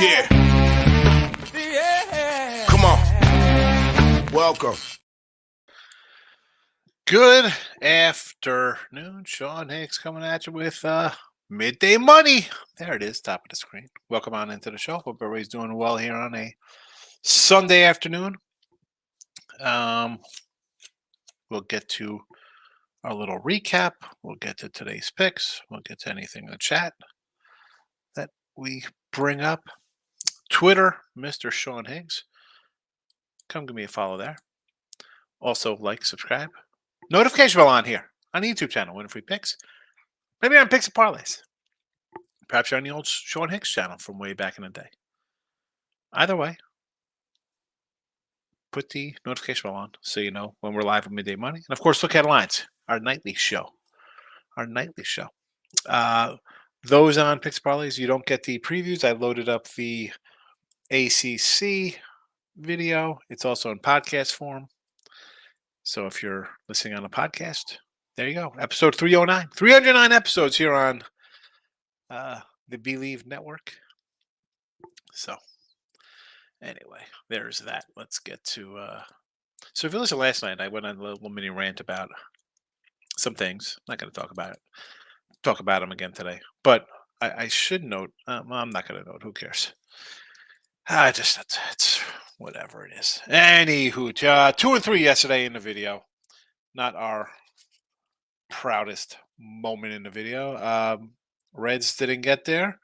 Yeah. Come on. Welcome. Good afternoon. Sean Hicks coming at you with midday money. There it is, top of the screen. Welcome on into the show. Hope everybody's doing well here on a Sunday afternoon. We'll get to our little recap. We'll get to today's picks. We'll get to anything in the chat that we bring up. Twitter, Mr. Sean Higgs. Come give me a follow there. Also, like, subscribe. Notification bell on here on the YouTube channel, Winning Free Picks. Maybe on Picks and Parlays. Perhaps you're on the old Sean Hicks channel from way back in the day. Either way, put the notification bell on so you know when we're live at Midday Money. And, of course, look at Lines, our nightly show. Those on Picks and Parlays, you don't get the previews. I loaded up the ACC video. It's also in podcast form. So if you're listening on a podcast, there you go. Episode 309. 309 episodes here on the Believe Network. So anyway, there's that. Let's get to so if you listen last night, I went on a little mini rant about some things. I'm not going to talk about it. Talk about them again today. But I should note, I'm not going to note. Who cares? It's whatever it is. Anywho, 2 and 3 yesterday in the video. Not our proudest moment in the video. Reds didn't get there.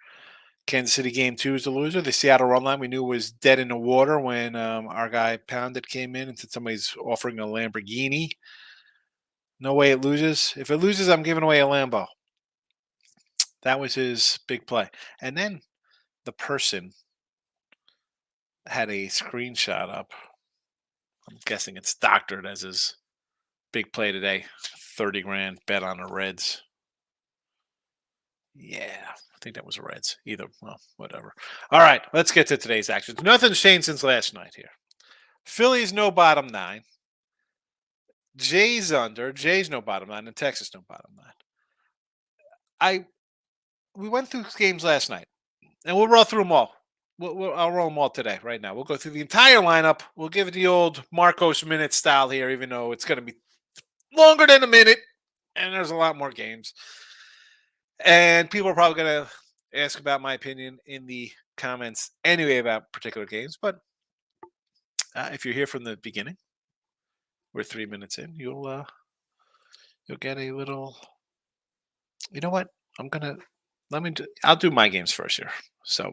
Kansas City game 2 is the loser. The Seattle run line we knew was dead in the water when our guy Pounded came in and said somebody's offering a Lamborghini. No way it loses. If it loses, I'm giving away a Lambo. That was his big play. And then the person had a screenshot up. I'm guessing it's doctored as his big play today. 30 grand bet on the Reds. Yeah, I think that was the Reds. Either, well, whatever. All right, let's get to today's actions. Nothing's changed since last night here. Phillies no bottom 9. Jays under. Jays no bottom 9. And Texas no bottom 9. We went through games last night, and we'll roll through them all. I'll roll them all today, right now. We'll go through the entire lineup. We'll give it the old Marcos minute style here, even though it's going to be longer than a minute, and there's a lot more games. And people are probably going to ask about my opinion in the comments anyway about particular games. But if you're here from the beginning, we're 3 minutes in, you'll get a little. You know what? I'll do my games first here. So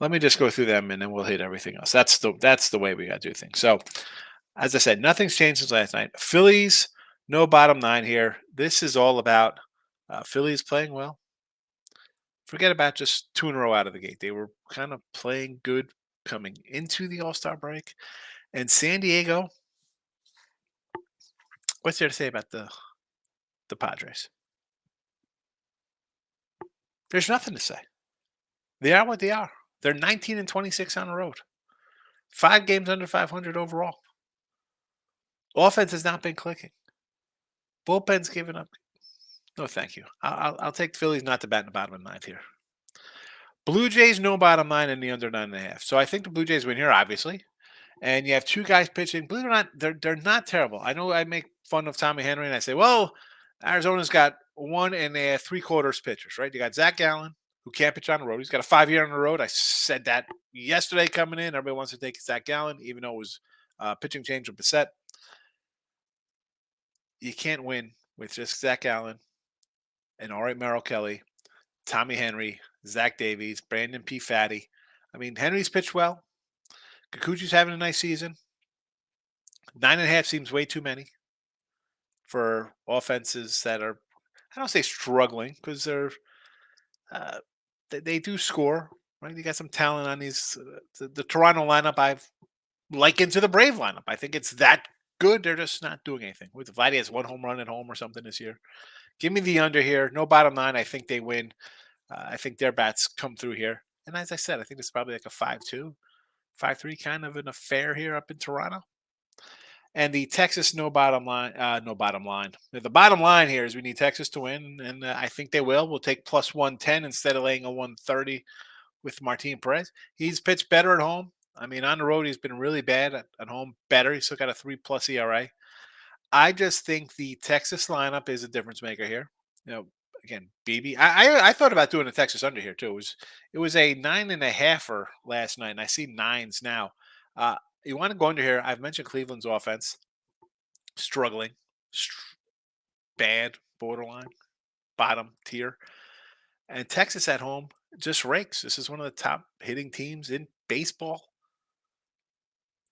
let me just go through them, and then we'll hit everything else. That's the way we got to do things. So, as I said, nothing's changed since last night. Phillies, no bottom 9 here. This is all about Phillies playing well. Forget about just 2 in a row out of the gate. They were kind of playing good coming into the All-Star break. And San Diego, what's there to say about the Padres? There's nothing to say. They are what they are. They're 19 and 26 on the road. 5 games under 500 overall. Offense has not been clicking. Bullpen's giving up. No, thank you. I'll take the Phillies not to bat in the bottom of the 9th here. Blue Jays, no bottom 9 and the under 9.5. So I think the Blue Jays win here, obviously. And you have 2 guys pitching. Believe it or not, they're not terrible. I know I make fun of Tommy Henry, and I say, well, Arizona's got 1 3/4 pitchers, right? You got Zach Gallen, who can't pitch on the road. He's got a 5-year on the road. I said that yesterday coming in. Everybody wants to take Zach Gallen, even though it was pitching change with Bissett. You can't win with just Zach Gallen and all right, Merrill Kelly, Tommy Henry, Zach Davies, Brandon P. Fatty. I mean, Henry's pitched well. Kikuchi's having a nice season. 9.5 seems way too many for offenses that are, I don't say struggling, because they're they do score, right? You got some talent on these. The Toronto lineup I've likened to the Brave lineup. I think it's that good. They're just not doing anything. With Vladdy has 1 home run at home or something this year. Give me the under here. No bottom 9. I think they win. I think their bats come through here. And as I said, I think it's probably like a 5-2, 5-3 kind of an affair here up in Toronto. And the Texas no bottom line. The bottom line here is we need Texas to win, and I think they will. We'll take plus 110 instead of laying a 130. with Martin Perez. He's pitched better at home. I mean, on the road, he's been really bad at home. Better. He's still got a 3+ ERA. I just think the Texas lineup is a difference maker here. You know, again, BB. I thought about doing a Texas under here too. It was a 9.5er last night, and I see nines now. Uh, you want to go under here? I've mentioned Cleveland's offense struggling, bad, borderline, bottom tier, and Texas at home just rakes. This is one of the top hitting teams in baseball.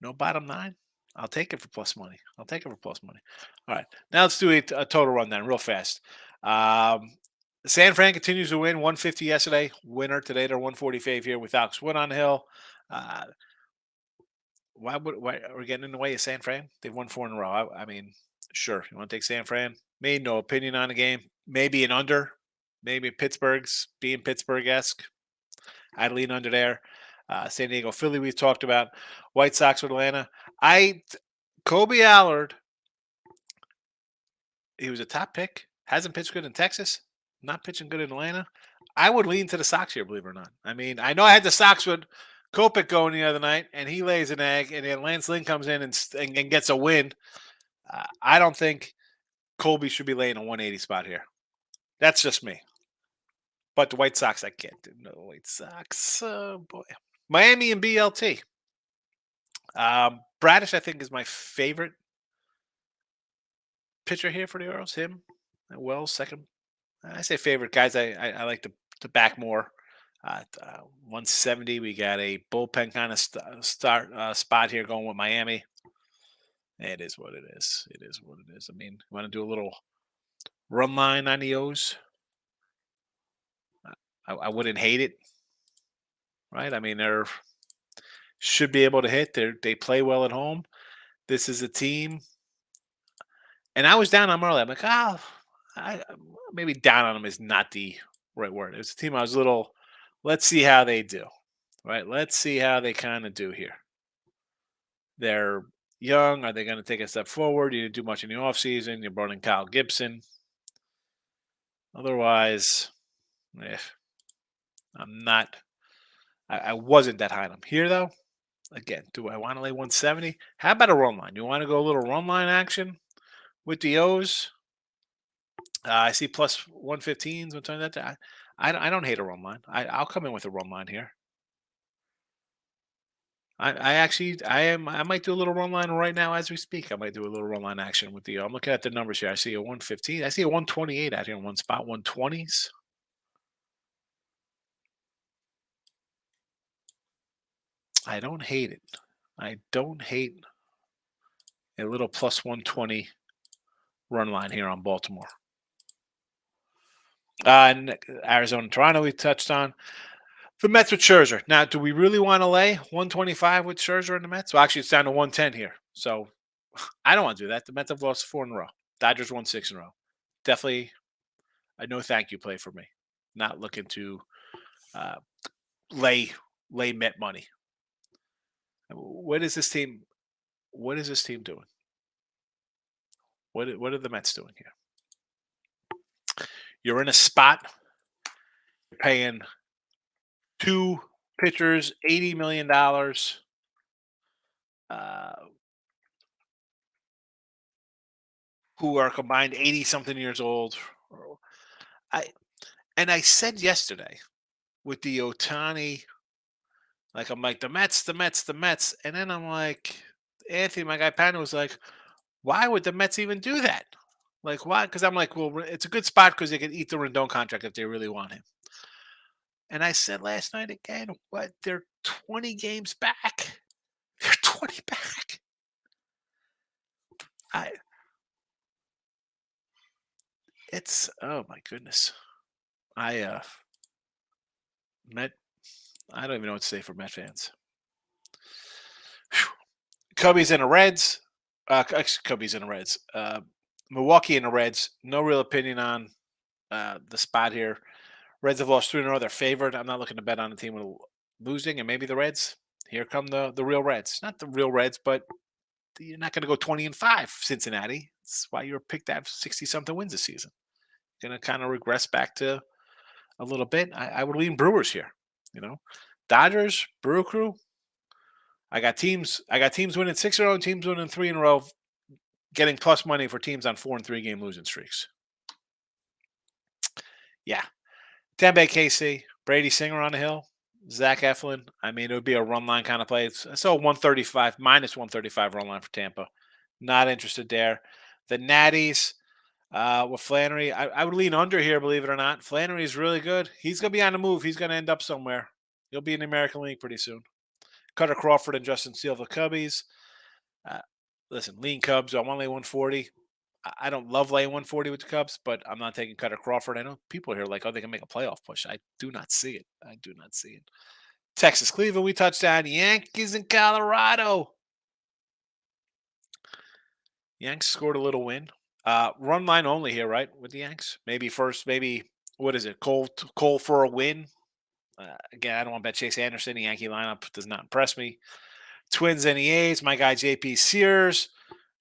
No bottom nine. I'll take it for plus money. I'll take it for plus money. All right. Now let's do a total rundown real fast. Um, San Fran continues to win 150 yesterday. Winner today. They're 145 here with Alex Wood on the hill. Uh, why are we getting in the way of San Fran? They've won 4 in a row. I mean, sure. You want to take San Fran? Made no opinion on the game. Maybe an under. Maybe Pittsburgh's being Pittsburgh-esque. I'd lean under there. San Diego, Philly, we've talked about. White Sox with Atlanta. Kobe Allard, he was a top pick. Hasn't pitched good in Texas. Not pitching good in Atlanta. I would lean to the Sox here, believe it or not. I mean, I know I had the Sox with Kopech going the other night, and he lays an egg, and then Lance Lynn comes in and gets a win. I don't think Colby should be laying a 180 spot here. That's just me. But the White Sox, I can't do. No White Sox. Oh, boy. Miami and BLT. Bradish, I think, is my favorite pitcher here for the Orioles. Him, Wells, second. I say favorite guys. I like to back more. 170. We got a bullpen kind of spot here going with Miami. It is what it is. It is what it is. I mean, you want to do a little run line on the O's? I wouldn't hate it, right? I mean, they're should be able to hit. They play well at home. This is a team, and I was down on them early. I'm like, maybe down on them is not the right word. It's a team I was a little. Let's see how they do, right? Let's see how they kind of do here. They're young. Are they going to take a step forward? You didn't do much in the offseason. You brought in Kyle Gibson. Otherwise, I'm not. I wasn't that high on them. Here, though, again, do I want to lay 170? How about a run line? You want to go a little run line action with the O's? I see plus 115s. I don't hate a run line. I'll come in with a run line here. I might do a little run line right now as we speak. I might do a little run line action with the. I'm looking at the numbers here. I see a 115. I see a 128 out here in one spot. 120s. I don't hate it. I don't hate a little plus 120 run line here on Baltimore. And Arizona, Toronto, we touched on. The Mets with Scherzer. Now, do we really want to lay 125 with Scherzer and the Mets? Well, actually, it's down to 110 here. So I don't want to do that. The Mets have lost 4 in a row. Dodgers won 6 in a row. Definitely a no thank you play for me. Not looking to lay Met money. What is this team? What is this team doing? What are the Mets doing here? You're in a spot. You're paying 2 pitchers $80 million. Who are combined 80 something years old. I said yesterday with the Otani, like I'm like the Mets, and then I'm like Anthony, my guy Panda was like, why would the Mets even do that? Like why? Because I'm like, well, it's a good spot because they can eat the Rendon contract if they really want him. And I said last night again, what? They're 20 games back. They're 20 back. It's oh my goodness. Met. I don't even know what to say for Met fans. Whew. Cubbies and the Reds. Cubbies and the Reds. Milwaukee and the Reds. No real opinion on the spot here. Reds have lost 3 in a row. They're favored. I'm not looking to bet on a team losing, and maybe the Reds. Here come the real Reds. Not the real Reds, but you're not going to go 20-5, Cincinnati. That's why you're picked to have 60-something wins this season. Going to kind of regress back to a little bit. I would lean Brewers here. Dodgers, Brew Crew. I got teams winning 6 in a row, teams winning 3 in a row, getting plus money for teams on 4 and 3 game losing streaks. Yeah. Tampa Bay KC, Brady Singer on the hill, Zach Eflin. I mean, it would be a run line kind of play. So 135, minus 135 run line for Tampa. Not interested there. The Natties with Flannery, I would lean under here, believe it or not. Flannery is really good. He's going to be on the move. He's going to end up somewhere. He'll be in the American League pretty soon. Cutter Crawford and Justin Steele for the Cubbies. Listen, lean Cubs. I want to lay 140. I don't love laying 140 with the Cubs, but I'm not taking Cutter Crawford. I know people here are like, oh, they can make a playoff push. I do not see it. Texas, Cleveland, we touched on. Yankees in Colorado. Yanks scored a little win. Run line only here, right, with the Yanks? Maybe what is it? Cole for a win. Again, I don't want to bet Chase Anderson. The Yankee lineup does not impress me. Twins and the A's. My guy JP Sears,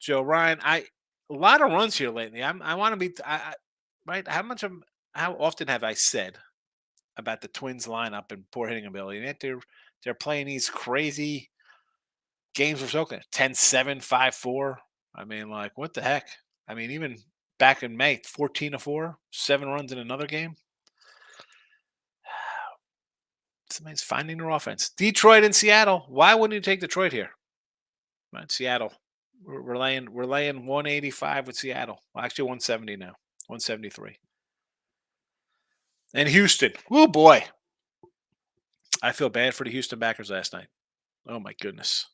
Joe Ryan. A lot of runs here lately. I want to be right. How often have I said about the Twins lineup and poor hitting ability? And they're playing these crazy games for Oakland. 10-7, 5-4. I mean, like, what the heck? I mean, even back in May, 14-4, 7 runs in another game. Somebody's finding their offense. Detroit and Seattle. Why wouldn't you take Detroit here? Right, Seattle. We're laying 185 with Seattle. Well, actually 170 now. 173. And Houston. Oh boy. I feel bad for the Houston backers last night. Oh my goodness.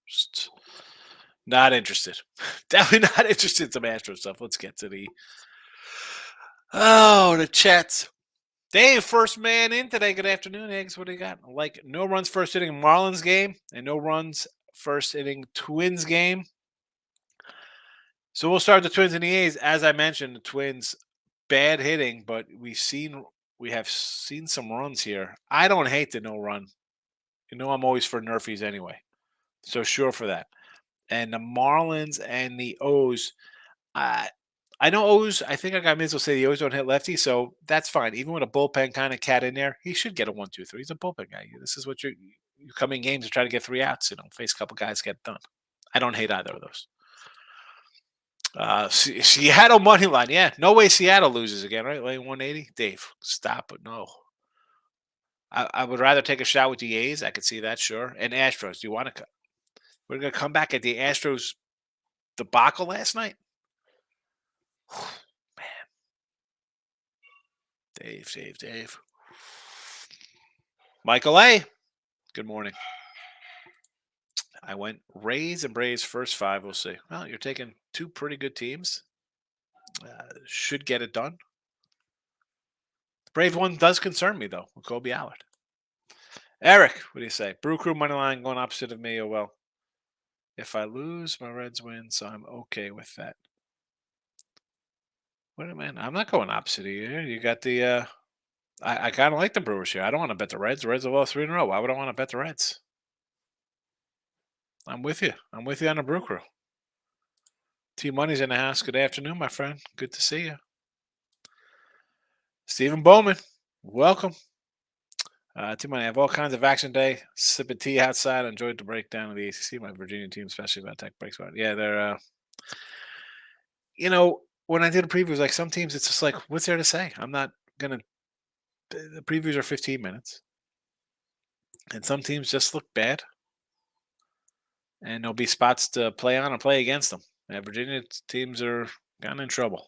Just not interested. Definitely not interested in some Astro stuff. Let's get to the chats. Dave, first man in today. Good afternoon, Eggs. What do you got? Like no runs first inning Marlins game and no runs first inning Twins game. So we'll start the Twins and the A's. As I mentioned, the Twins bad hitting, but we have seen some runs here. I don't hate the no run. I'm always for Nerfies anyway. So sure for that. And the Marlins and the O's. I know O's. I think I got Miz will say the O's don't hit lefty, so that's fine. Even with a bullpen kind of cat in there, he should get a 1-2-3. He's a bullpen guy. This is what you come in games to try to get 3 outs. Face a couple guys, get it done. I don't hate either of those. Seattle money line. Yeah, no way Seattle loses again, right? Laying 180. Dave, stop it. No. I would rather take a shot with the A's. I could see that, sure. And Astros. Do you want to? We're gonna come back at the Astros debacle last night. Man. Dave. Michael A. Good morning. I went Rays and Braves first 5. We'll see. Well, you're taking 2 pretty good teams. Should get it done. The Brave one does concern me, though, with Kobe Allard. Eric, what do you say? Brew Crew money line going opposite of me. Oh, well. If I lose, my Reds win, so I'm okay with that. Wait a minute. I'm not going opposite of you. You got the I kind of like the Brewers here. I don't want to bet the Reds. The Reds have lost 3 in a row. Why would I want to bet the Reds? I'm with you. I'm with you on the Brew Crew. T Money's in the house. Good afternoon, my friend. Good to see you. Stephen Bowman, welcome. T Money, I have all kinds of action day. Sipping tea outside. Enjoyed the breakdown of the ACC. My Virginia team, especially about tech breaks. Yeah, they're. When I did a preview, like some teams, it's just like, what's there to say? I'm not gonna. The previews are 15 minutes, and some teams just look bad, and there'll be spots to play on or play against them. And Virginia teams are kind of in trouble.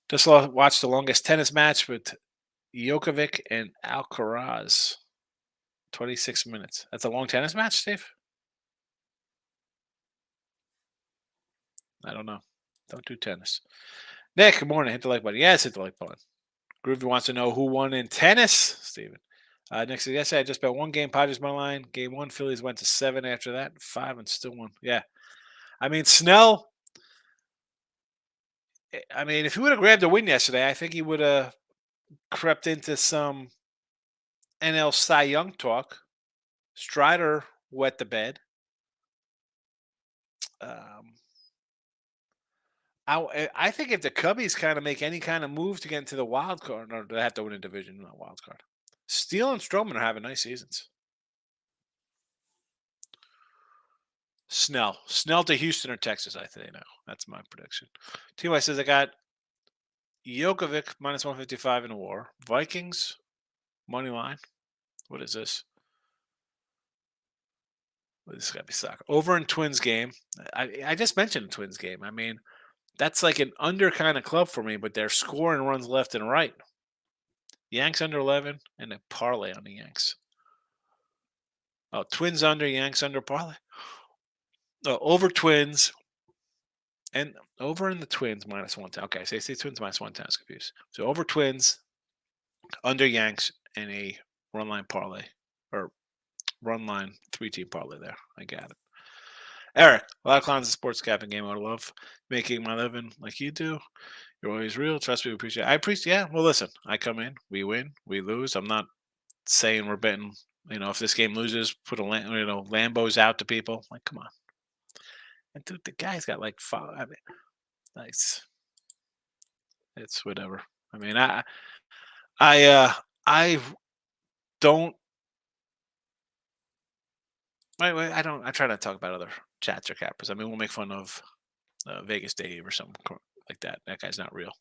Just watched the longest tennis match with Djokovic and Alcaraz. 26 minutes. That's a long tennis match, Steve? I don't know. Don't do tennis. Nick, good morning. Hit the like button. Yes, hit the like button. Groovy wants to know who won in tennis, Steven. Nick says, yes, I just bet 1 game, Padres money line. Game 1, Phillies went to 7 after that. 5 and still won. Yeah. I mean, Snell, if he would have grabbed a win yesterday, I think he would have crept into some NL Cy Young talk. Strider wet the bed. I think if the Cubbies kind of make any kind of move to get into the wild card, or they have to win a division, not wild card. Steele and Stroman are having nice seasons. Snell to Houston or Texas, I think now. That's my prediction. TY says I got Jokovic minus 155 in the war. Vikings money line. What is this? This has got to be soccer. Over in Twins game. I just mentioned the Twins game. I mean, that's like an under kind of club for me, but they're scoring runs left and right. Yanks under 11 and a parlay on the Yanks. Oh, Twins under, Yanks under parlay. Oh, over Twins and over in the Twins minus 110. Okay, so say Twins minus 110. I was confused. So over Twins, under Yanks, and a run line parlay or run line 3-team parlay there. I got it. Eric, a lot of clowns in sports capping game. I would love making my living like you do. You're always real. Trust me, we appreciate it. I appreciate. Yeah, well, listen. I come in, we win, we lose. I'm not saying we're betting. If this game loses, put Lambos out to people. Like, come on. And dude, the guy's got like five. I mean, nice. It's whatever. I mean, I don't. I don't. I try not to talk about other chats or cappers. I mean, we'll make fun of Vegas Dave or something like that. That guy's not real.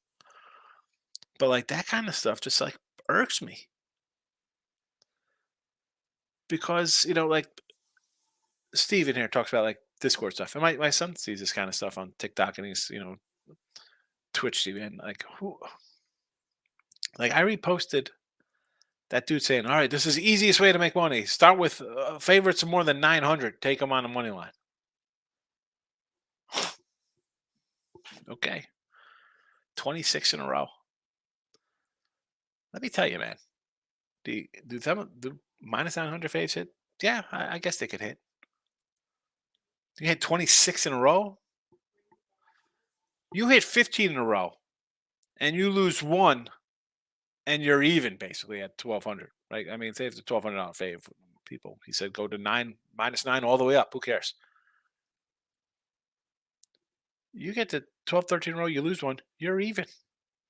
But like that kind of stuff just like irks me because like Steven here talks about like Discord stuff, and my son sees this kind of stuff on TikTok and he's Twitch TV, and like who, like I reposted that dude saying, "All right, this is the easiest way to make money. Start with favorites of more than 900. Take them on the money line." Okay, 26 in a row. Let me tell you, man. Do minus 900 faves hit? Yeah, I guess they could hit. You hit 26 in a row. You hit 15 in a row, and you lose one, and you're even basically at 1,200. Right? I mean, say it's a $1,200 fave. People, he said, go to minus 9 all the way up. Who cares? You get to 12, 13 in a row, you lose one, you're even.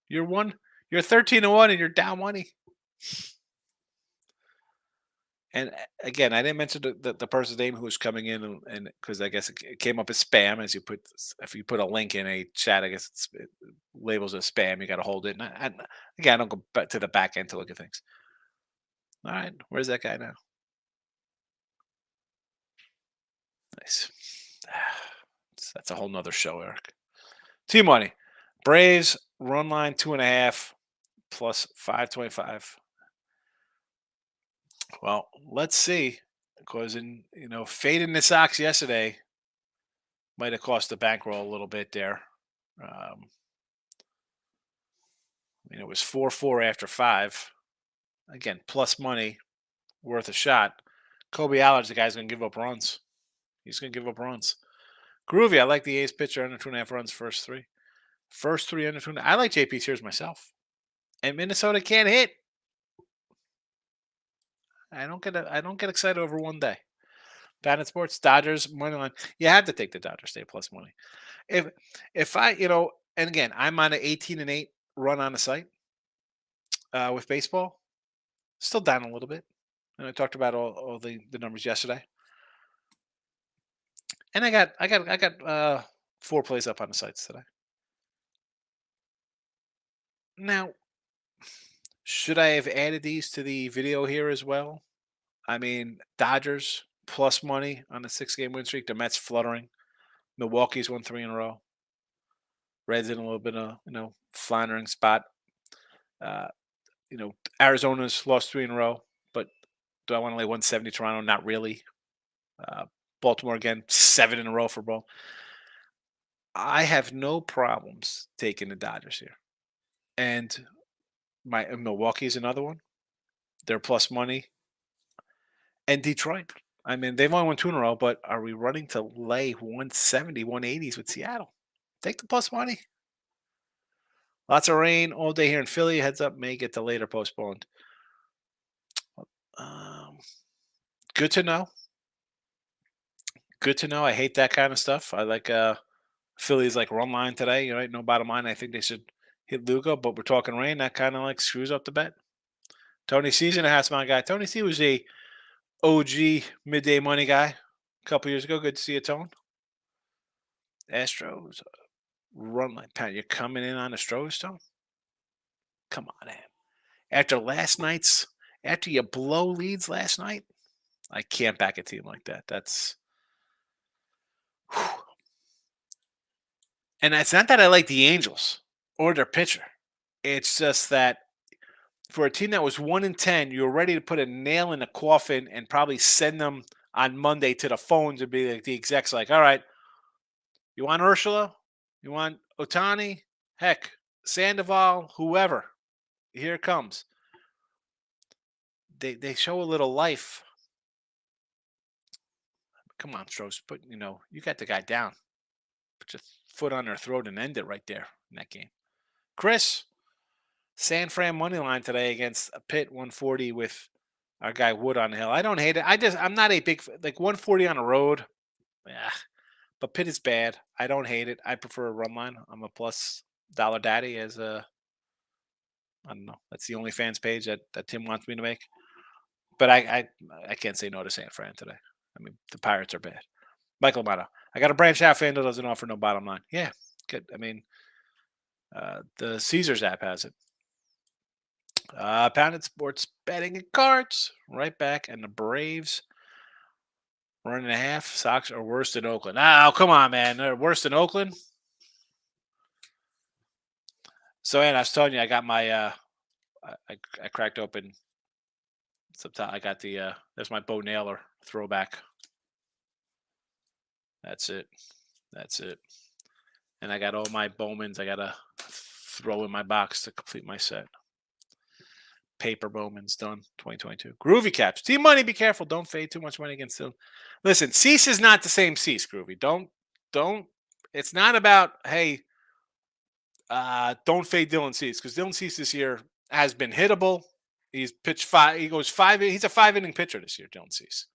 You're 13-1, and you're down money. And again, I didn't mention the person's name who was coming in, and because I guess it came up as spam as if you put a link in a chat, I guess it labels as spam. You got to hold it. And again, I don't go back to the back end to look at things. All right, where's that guy now? Nice. That's a whole nother show, Eric. Team money. Braves run line 2.5 plus 525. Well, let's see, because fading the Sox yesterday might have cost the bankroll a little bit there. It was 4-4 after 5. Again, plus money, worth a shot. Kobe Allard's the guy's going to give up runs. He's going to give up runs. Groovy, I like the A's pitcher under 2.5 runs first three. First three under 2.5. I like JP Sears myself. And Minnesota can't hit. I don't get excited over one day. Bad Sports, Dodgers money line. You have to take the Dodgers stay plus money. If I and again, I'm on an 18-8 run on the site with baseball. Still down a little bit. And I talked about all the numbers yesterday. And I got 4 plays up on the sites today. Now, should I have added these to the video here as well? I mean, Dodgers plus money on the 6-game win streak. The Mets fluttering. Milwaukee's won 3 in a row. Reds in a little bit of floundering spot. Arizona's lost 3 in a row, but do I want to lay 170 Toronto? Not really. Baltimore again, 7 in a row for both. I have no problems taking the Dodgers here, and Milwaukee's another one. They're plus money, and Detroit. I mean, they've only won 2 in a row, but are we running to lay 170, 180s with Seattle? Take the plus money. Lots of rain all day here in Philly. Heads up, may get delayed or postponed. Good to know. Good to know. I hate that kind of stuff. I like Phillies like run line today, right? No bottom line. I think they should hit Luca, but we're talking rain. That kind of like screws up the bet. Tony C's in the house, my guy. Tony C was a OG midday money guy a couple years ago. Good to see you, Tone. Astros run line. Pat, you're coming in on the Astros, Tone? Come on, man. After you blow leads last night, I can't back a team like that. Whew. And it's not that I like the Angels or their pitcher. It's just that for a team that was 1-10, you're ready to put a nail in the coffin and probably send them on Monday to the phones and be like the execs, like, all right, you want Ursula? You want Otani? Heck, Sandoval, whoever. Here it comes. They show a little life. Come on, Stros, but you got the guy down. Put your foot on their throat and end it right there in that game. Chris, San Fran money line today against a Pitt 140 with our guy Wood on the hill. I don't hate it. I'm not a big like 140 on the road. Yeah, but Pitt is bad. I don't hate it. I prefer a run line. I'm a plus dollar daddy as a. I don't know. That's the only fans page that Tim wants me to make. But I can't say no to San Fran today. I mean, the Pirates are bad. Michael Amato. I got a branch out fan that doesn't offer no bottom line. Yeah, good. I mean, the Caesars app has it. Pounded Sports betting and cards right back, and the Braves 1.5. Sox are worse than Oakland. Now, come on, man, they're worse than Oakland. So, and I was telling you, I got my I cracked open. Sometimes I got the there's my Bo Naylor throwback. That's it. And I got all my Bowmans I gotta throw in my box to complete my set. Paper Bowman's done. 2022. Groovy caps. Team money. Be careful. Don't fade too much money against them. Listen, Cease is not the same Cease. Groovy. Don't. It's not about don't fade Dylan Cease, because Dylan Cease this year has been hittable. He's pitched 5. He goes 5. He's a 5-inning pitcher this year. Dylan Cease.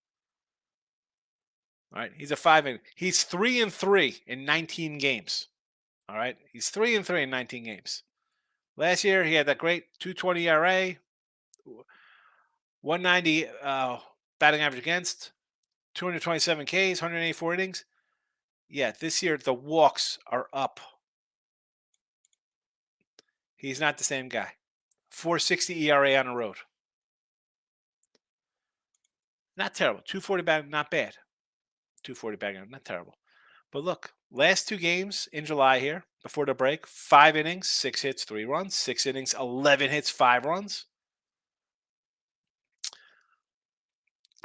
All right. He's a 5-inning. He's 3-3 in 19 games. All right. He's 3-3 in 19 games. Last year he had that great 2.20 ERA. 190 batting average against, 227 Ks, 184 innings. Yeah, this year the walks are up. He's not the same guy. 4.60 ERA on the road. Not terrible. 240 batting, not bad. 240 batting, not terrible. But look, last 2 games in July here, before the break, 5 innings, 6 hits, 3 runs. 6 innings, 11 hits, 5 runs.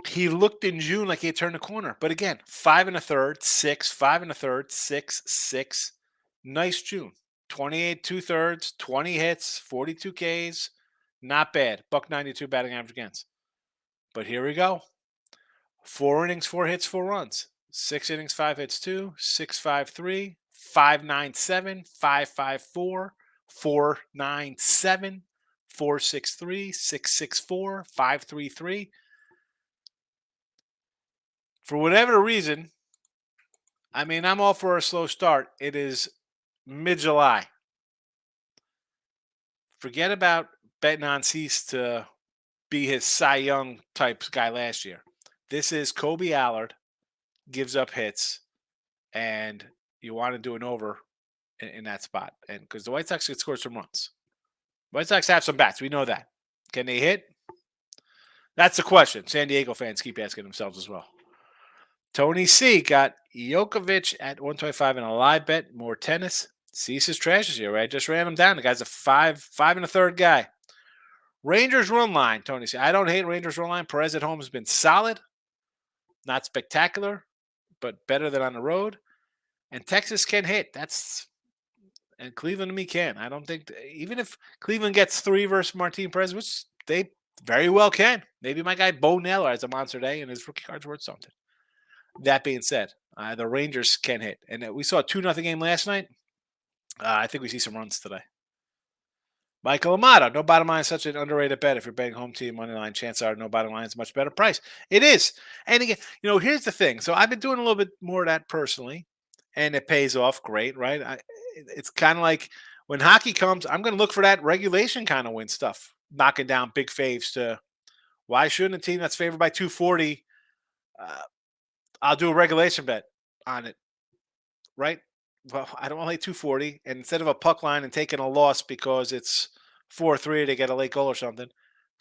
He looked in June like he had turned the corner. But again, 5 1/3, 6, 5 1/3, 6, 6. Nice June. 28 2/3, 20 hits, 42 Ks. Not bad. .192 batting average against. But here we go. 4 innings, 4 hits, 4 runs. 6 innings, 5 hits, 2, 6.53, 5.97, 5.54, 4.97, 4.63, 6.64, 5.33. For whatever reason, I mean, I'm all for a slow start. It is mid-July. Forget about betting on Cease to be his Cy Young type guy last year. This is Kobe Allard gives up hits, and you want to do an over in that spot. And because the White Sox could score some runs. White Sox have some bats. We know that. Can they hit? That's the question. San Diego fans keep asking themselves as well. Tony C got Djokovic at 125 in a live bet. More tennis. Cease is trash this year, right? Just ran him down. The guy's a 5 1/3 guy. Rangers run line, Tony C. I don't hate Rangers run line. Perez at home has been solid. Not spectacular, but better than on the road. And Texas can hit. And Cleveland to me can. I don't think, even if Cleveland gets 3 versus Martin Perez, which they very well can. Maybe my guy Bo Naylor has a monster day and his rookie card's worth something. That being said, the Rangers can hit. And we saw a 2-0 game last night. I think we see some runs today. Michael Amato, no bottom line is such an underrated bet. If you're betting home team money line, chances are no bottom line is a much better price. It is. And again, here's the thing. So I've been doing a little bit more of that personally. and it pays off great, right? It's kind of like when hockey comes, I'm going to look for that regulation kind of win stuff, knocking down big faves to why shouldn't a team that's favored by 240? Uh, I'll do a regulation bet on it, right? Well, I don't want to lay 240, and instead of a puck line and taking a loss because it's 4-3 to get a late goal or something,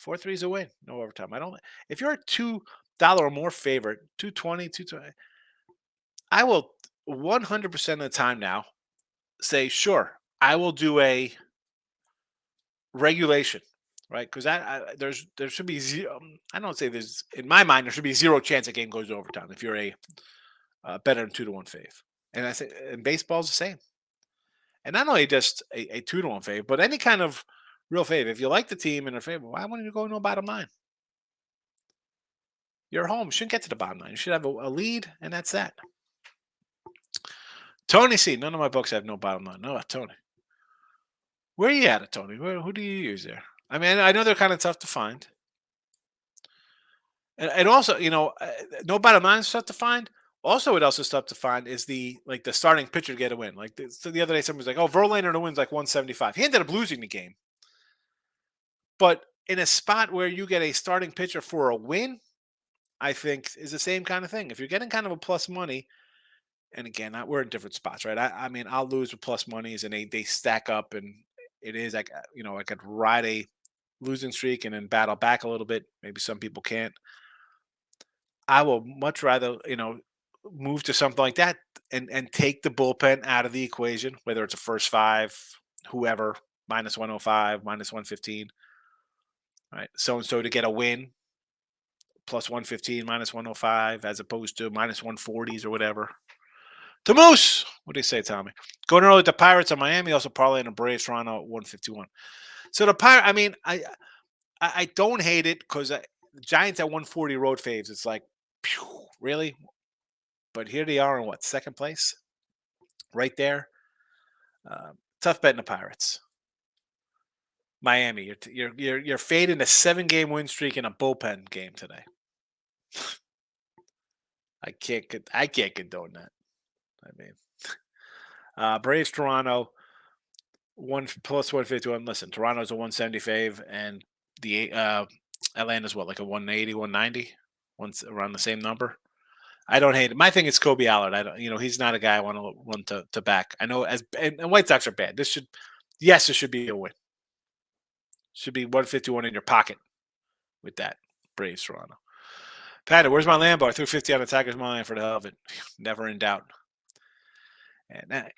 4-3 is a win, no overtime. I don't. If you're a $2 or more favorite, 220, 220, I will 100% of the time now say, sure, I will do a regulation, right? Because there should be zero. I don't say there's in my mind there should be zero chance a game goes to overtime if you're a better than 2-1 fave. And I think in baseball's the same. And not only just a 2-1 fave, but any kind of real fave. If you like the team and are favor, why wouldn't you go no bottom line? You're home. You shouldn't get to the bottom line. You should have a lead, and that's that. Tony C. None of my books have no bottom line. No, Tony. Where are you at, Tony? Who do you use there? I mean, I know they're kind of tough to find. And also, no bottom line is tough to find. Also, what else is tough to find is the starting pitcher to get a win. So the other day, someone was like, "Oh, Verlander to win's like 175." He ended up losing the game, but in a spot where you get a starting pitcher for a win, I think is the same kind of thing. If you're getting kind of a plus money, and again, we're in different spots, right? I mean, I'll lose with plus monies, and they stack up, and it is like I could ride a losing streak and then battle back a little bit. Maybe some people can't. I will much rather, move to something like that and take the bullpen out of the equation, whether it's a first five, whoever, minus 105, minus 115, right? So and so to get a win, plus 115, minus 105, as opposed to minus 140s or whatever. To Moose, what do you say, Tommy? Going early with the Pirates of Miami, also parlay in the Braves, Toronto, 151. So the Pirate, I mean, I don't hate it because Giants at 140 road faves. It's like, phew, really? But here they are in what, second place? Right there. Tough bet in the Pirates. Miami, you're fading a 7-game win streak in a bullpen game today. I can't condone that. I mean, Braves Toronto 151. Listen, Toronto's a 170 fave, and the Atlanta's what, like a 180, 190, once around the same number. I don't hate it. My thing is Kobe Allard. I don't, he's not a guy I want to run to back. I know and White Sox are bad. This should be a win. Should be 151 in your pocket with that. Braves Toronto. Patty, where's my Lambo? I threw 50 on the Tigers money line for the hell of it. Never in doubt. And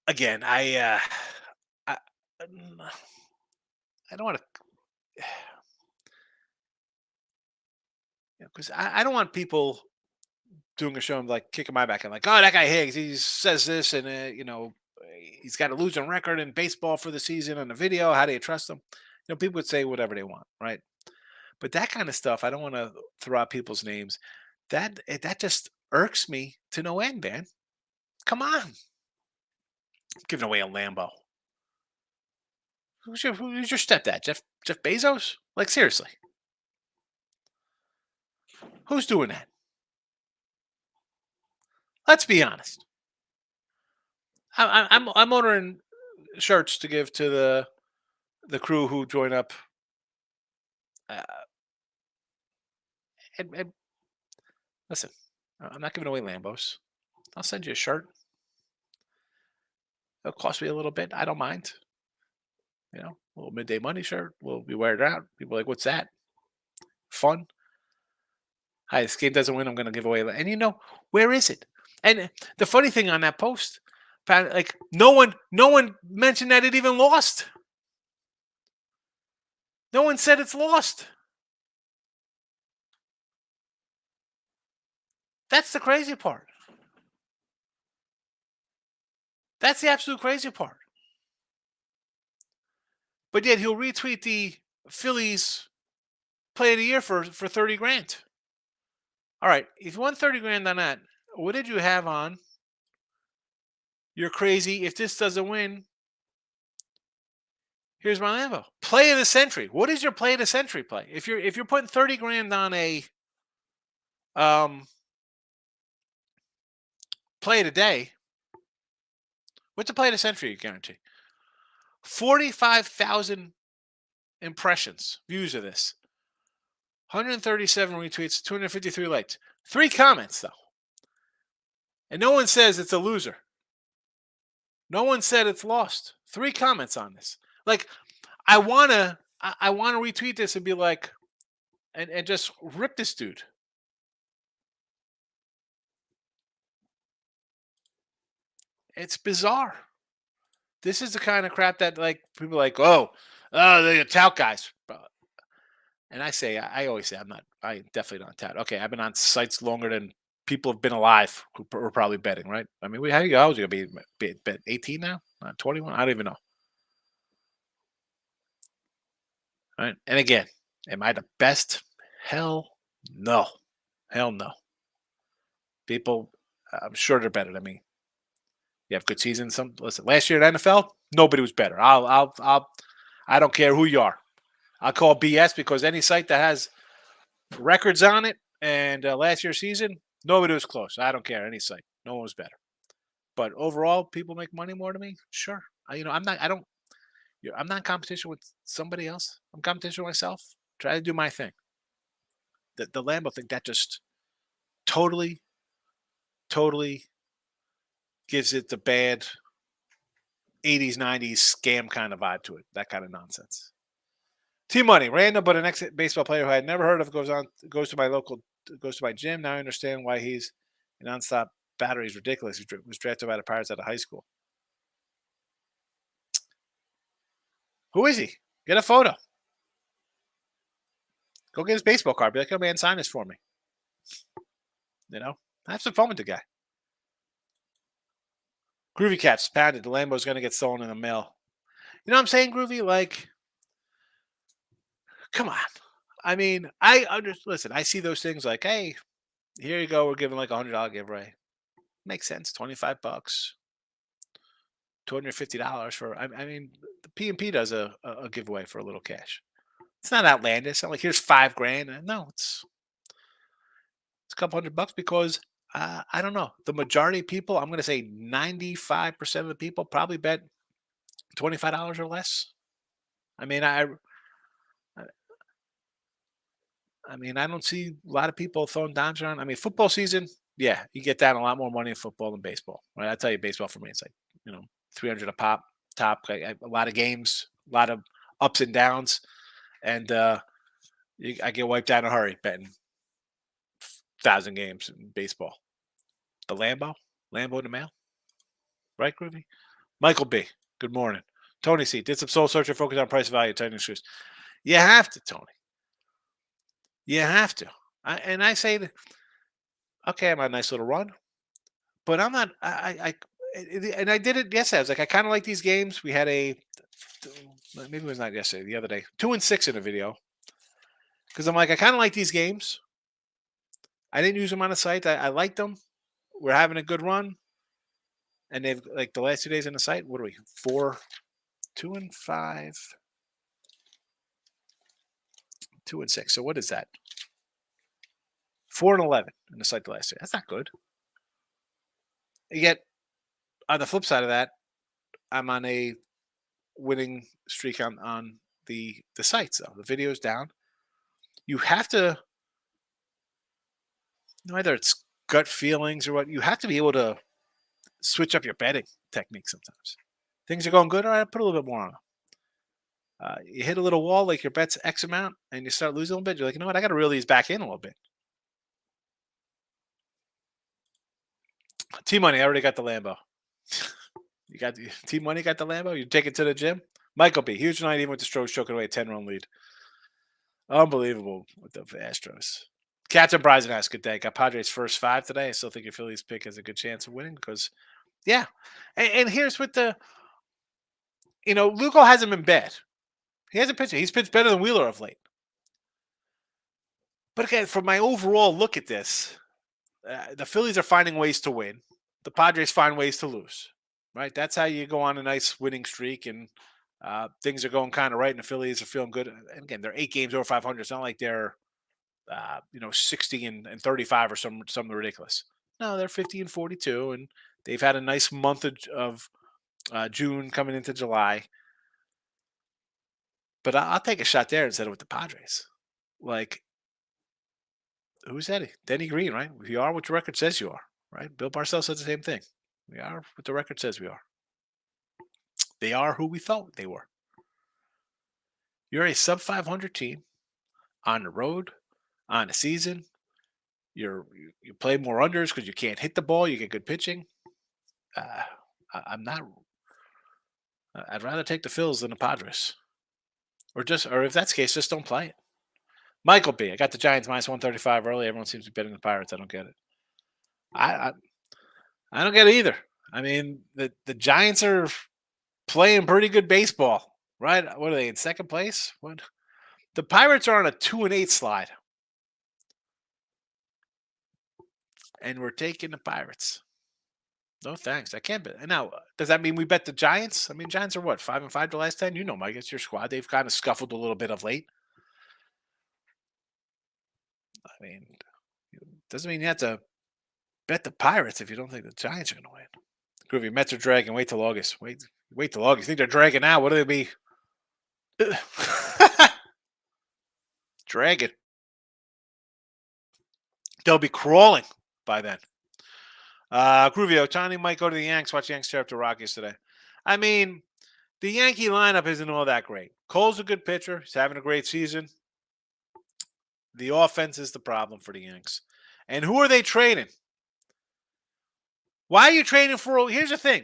again, I don't want to, because I don't want people doing a show and like kicking my back and like, oh, that guy Higgs, he says this and he's got a losing record in baseball for the season on the video. How do you trust him? People would say whatever they want, right? But that kind of stuff, I don't want to throw out people's names. That just irks me to no end, man. Come on, I'm giving away a Lambo. Who's your stepdad, Jeff Bezos? Like seriously, who's doing that? Let's be honest. I'm ordering shirts to give to the crew who join up. Uh, and listen, I'm not giving away Lambos. I'll send you a shirt. It'll cost me a little bit. I don't mind. A little midday money shirt. We'll be wearing it out. People are like, what's that? Fun. Hi, this game doesn't win. I'm going to give away. And where is it? And the funny thing on that post, like no one mentioned that it even lost. No one said it's lost. That's the crazy part. That's the absolute crazy part. But yet he'll retweet the Phillies play of the year for 30 grand. All right, if you won 30 grand on that, what did you have on? You're crazy. If this doesn't win, here's my Lambo. Play of the century. What is your play of the century play? If you're putting 30 grand on a play of the day. What's the play of the century, you guarantee? 45,000 impressions, views of this. 137 retweets, 253 likes. 3 comments, though. And no one says it's a loser. No one said it's lost. 3 comments on this. Like, I wanna retweet this and be like, and just rip this dude. It's bizarre. This is the kind of crap that like people are like, oh, the tout guys. And I always say I definitely not tout. Okay, I've been on sites longer than people have been alive who were probably betting, right? I mean, how you gonna be bet 18 now? Not 21? I don't even know. Right? And again, am I the best? Hell no. Hell no. People, I'm sure they're better than me. You have good seasons. Listen, last year in NFL, nobody was better. I don't care who you are. I'll call BS because any site that has records on it and last year's season, nobody was close. I don't care any site. No one was better. But overall, people make money more than me. Sure, I'm not. I don't. I'm not in competition with somebody else. I'm in competition with myself. Try to do my thing. The Lambo thing that just totally, totally gives it the bad 80s, 90s scam kind of vibe to it. That kind of nonsense. T Money, random but an ex-baseball player who I had never heard of goes to my gym. Now I understand why he's a nonstop battery is ridiculous. He was drafted by the Pirates out of high school. Who is he? Get a photo. Go get his baseball card. Be like, oh man, sign this for me. Have some fun with the guy. Groovy Cats pounded. The Lambo's going to get stolen in the mail. You know what I'm saying, Groovy? Like, come on. I mean, listen, I see those things like, hey, here you go. We're giving like $100 giveaway. Makes sense. $25, $250 for. I mean, the P&P does a giveaway for a little cash. It's not outlandish. It's not like here's $5,000. No, it's a couple $100 because I don't know. The majority of people, I'm going to say 95% of the people probably bet $25 or less. I mean, I don't see a lot of people throwing dimes around. I mean, football season, yeah, you get down a lot more money in football than baseball. Right? I tell you, baseball for me, it's like 300 a pop, top. A lot of games, a lot of ups and downs, and I get wiped out in a hurry betting 1,000 games in baseball. The Lambo in the mail, right, Groovy? Michael B. Good morning. Tony C. Did some soul searching, focus on price value, tightening screws. You have to, Tony. You have to. I say that, okay, I'm on a nice little run, but I'm not. And I did it yesterday. I was like, I kind of like these games. We had maybe it was not yesterday, the other day, 2-6 in a video, because I'm like, I kind of like these games. I didn't use them on the site. I liked them. We're having a good run, and they've like the last 2 days on the site. What are we? 2-5, 2-6. So what is that? 4-11 in the site the last year. That's not good. Yet, on the flip side of that, I'm on a winning streak on the sites. Though the video's down. You have to, whether it's gut feelings or what, you have to be able to switch up your betting technique sometimes. Things are going good. All right, put a little bit more on them. You hit a little wall, like your bet's X amount, and you start losing a little bit. You're like, you know what? I got to reel these back in a little bit. T Money, I already got the Lambo. You got the T Money, got the Lambo. You take it to the gym. Michael B. Huge night, even with the Stros choking away a 10-run lead. Unbelievable with the Astros. Captain Bryson has a good day. Got Padres first 5 today. I still think your Phillies pick has a good chance of winning because, yeah. And here's what Lugo hasn't been bad. He hasn't pitched. He's pitched better than Wheeler of late. But again, from my overall look at this, the Phillies are finding ways to win. The Padres find ways to lose. Right? That's how you go on a nice winning streak, and things are going kind of right, and the Phillies are feeling good. And again, they're 8 games over 500. It's not like they're 60 and 35 or some ridiculous. No, they're 50-42, and they've had a nice month of June coming into July. But I'll take a shot there instead of with the Padres. Like, who said it? Denny Green, right? You are what your record says you are, right? Bill Parcells said the same thing. We are what the record says we are. They are who we thought they were. You're a sub 500 team on the road, on the season. You play more unders because you can't hit the ball. You get good pitching. Uh, I'm not. I'd rather take the Phils than the Padres, or if that's the case, just don't play it. Michael B. I got the Giants minus 135 early. Everyone seems to be betting the Pirates. I don't get it. I I don't get it either. I mean, the Giants are playing pretty good baseball, right? What are they in second place? What? The Pirates are on a 2-8 slide, and we're taking the Pirates. No thanks. I can't bet. Now, does that mean we bet the Giants? I mean, Giants are what, 5-5 the last 10? You know, Mike, it's your squad. They've kind of scuffled a little bit of late. I mean, doesn't mean you have to bet the Pirates if you don't think the Giants are going to win. Groovy, Mets are dragging. Wait till August. Wait till August. You think they're dragging now? What do they be? Dragging. They'll be crawling by then. Groovy, Otani might go to the Yanks. Watch the Yanks tear up the Rockies today. I mean, the Yankee lineup isn't all that great. Cole's a good pitcher. He's having a great season. The offense is the problem for the Yanks. And who are they trading? Why are you trading for? Here's the thing.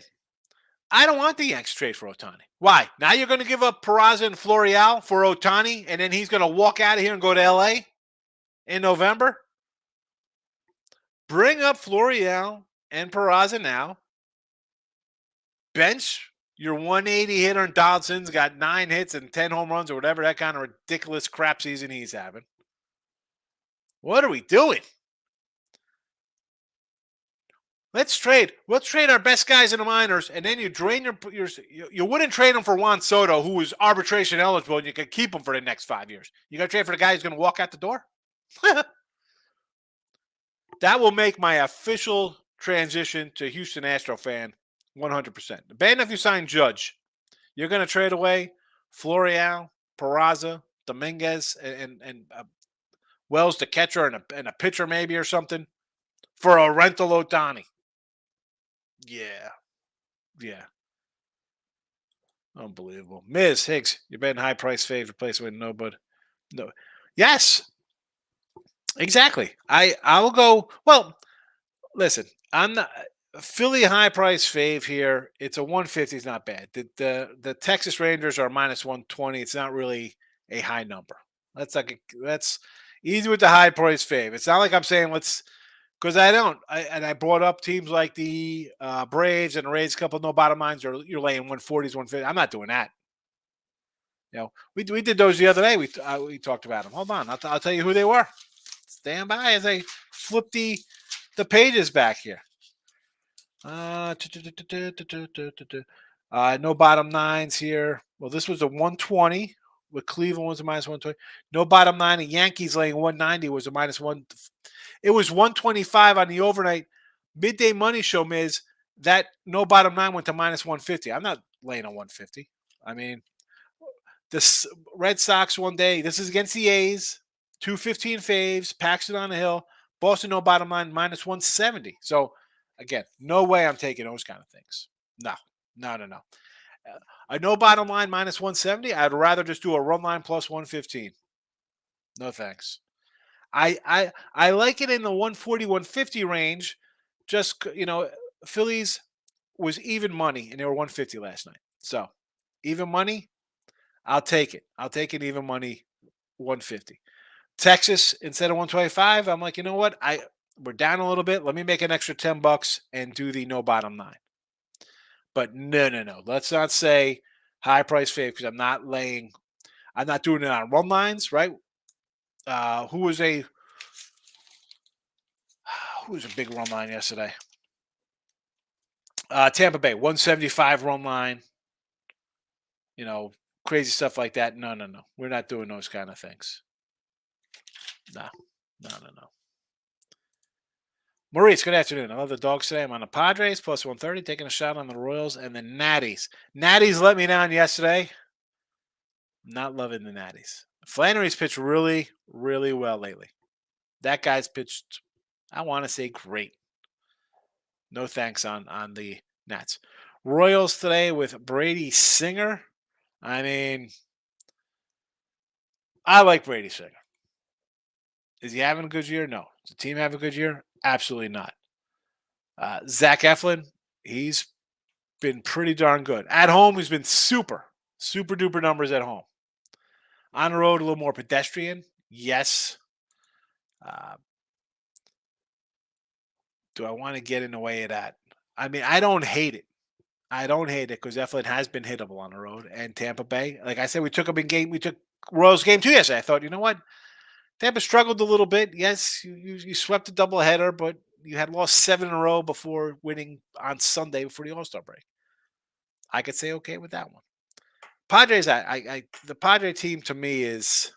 I don't want the Yanks to trade for Otani. Why? Now you're going to give up Peraza and Florial for Otani, and then he's going to walk out of here and go to L.A. in November? Bring up Florial and Peraza now. Bench your 180 hitter and Donaldson's got 9 hits and 10 home runs or whatever that kind of ridiculous crap season he's having. What are we doing? Let's trade. Let's trade our best guys in the minors, and then you drain you wouldn't trade him for Juan Soto, who is arbitration eligible, and you can keep him for the next 5 years. You got to trade for the guy who's going to walk out the door? That will make my official transition to Houston Astro fan 100%. Bad enough you sign Judge. You're going to trade away Florial, Peraza, Dominguez, and Wells, the catcher, and a pitcher maybe or something for a rental Otani. Yeah. Unbelievable. Miz Higgs, you're betting high price fave, replace with no. Yes. Exactly. I will go. Well, listen, I'm not Philly high price fave here. It's a 150 is not bad. The Texas Rangers are minus 120. It's not really a high number. That's easy with the high price fave. It's not like I'm saying let's because I brought up teams like the Braves and the Rays, a couple no bottom lines, or you're laying 140s, 150. I'm not doing that. You know, we did those the other day. We talked about them. Hold on, I'll tell you who they were. Stand by as I flip the pages back here. No bottom nines here. Well, this was a 120. With Cleveland was a minus 120. No bottom nine. The Yankees laying 190 was a minus one. It was 125 on the overnight midday money show, Miz. That no bottom nine went to minus 150. I'm not laying on 150. I mean, the Red Sox one day. This is against the A's. 215 faves. Paxton on the hill. Boston no bottom line minus 170. So again, no way I'm taking those kind of things. No. A no bottom line minus 170. I'd rather just do a run line plus 115. No thanks. I like it in the 140, 150 range. Just, Phillies was even money, and they were 150 last night. So, even money, I'll take it. I'll take it even money, 150. Texas, instead of 125, I'm like, you know what? We're down a little bit. Let me make an extra $10 and do the no bottom nine. But no. Let's not say high price fave because I'm not doing it on run lines, right? Who was a big run line yesterday? Tampa Bay, 175 run line. Crazy stuff like that. No. We're not doing those kind of things. No. Maurice, good afternoon. I love the dogs today. I'm on the Padres plus 130, taking a shot on the Royals and the Natties. Natties let me down yesterday. Not loving the Natties. Flannery's pitched really, really well lately. That guy's pitched, I want to say, great. No thanks on the Nats. Royals today with Brady Singer. I mean, I like Brady Singer. Is he having a good year? No. Does the team have a good year? Absolutely not. Zach Eflin, he's been pretty darn good. At home, he's been super, super duper numbers at home. On the road, a little more pedestrian. Yes. Uh, do I want to get in the way of that? I mean, I don't hate it. I don't hate it because Eflin has been hittable on the road. And Tampa Bay, like I said, we took Royals game 2 yesterday. I thought, you know what? Tampa struggled a little bit. Yes, you swept a doubleheader, but you had lost 7 in a row before winning on Sunday before the All-Star break. I could say okay with that one. Padres, the Padre team to me is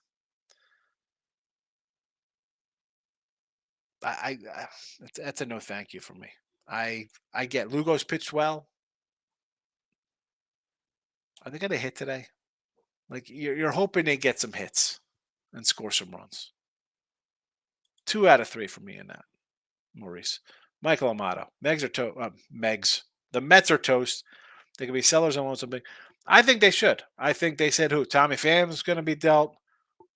that's a no thank you for me. I get Lugo's pitched well. Are they going to hit today? Like you're hoping they get some hits and score some runs. 2 out of 3 for me in that. Maurice, Michael Amato, Megs. The Mets are toast. They could be sellers on something. I think they should. I think they said who? Tommy Pham's going to be dealt.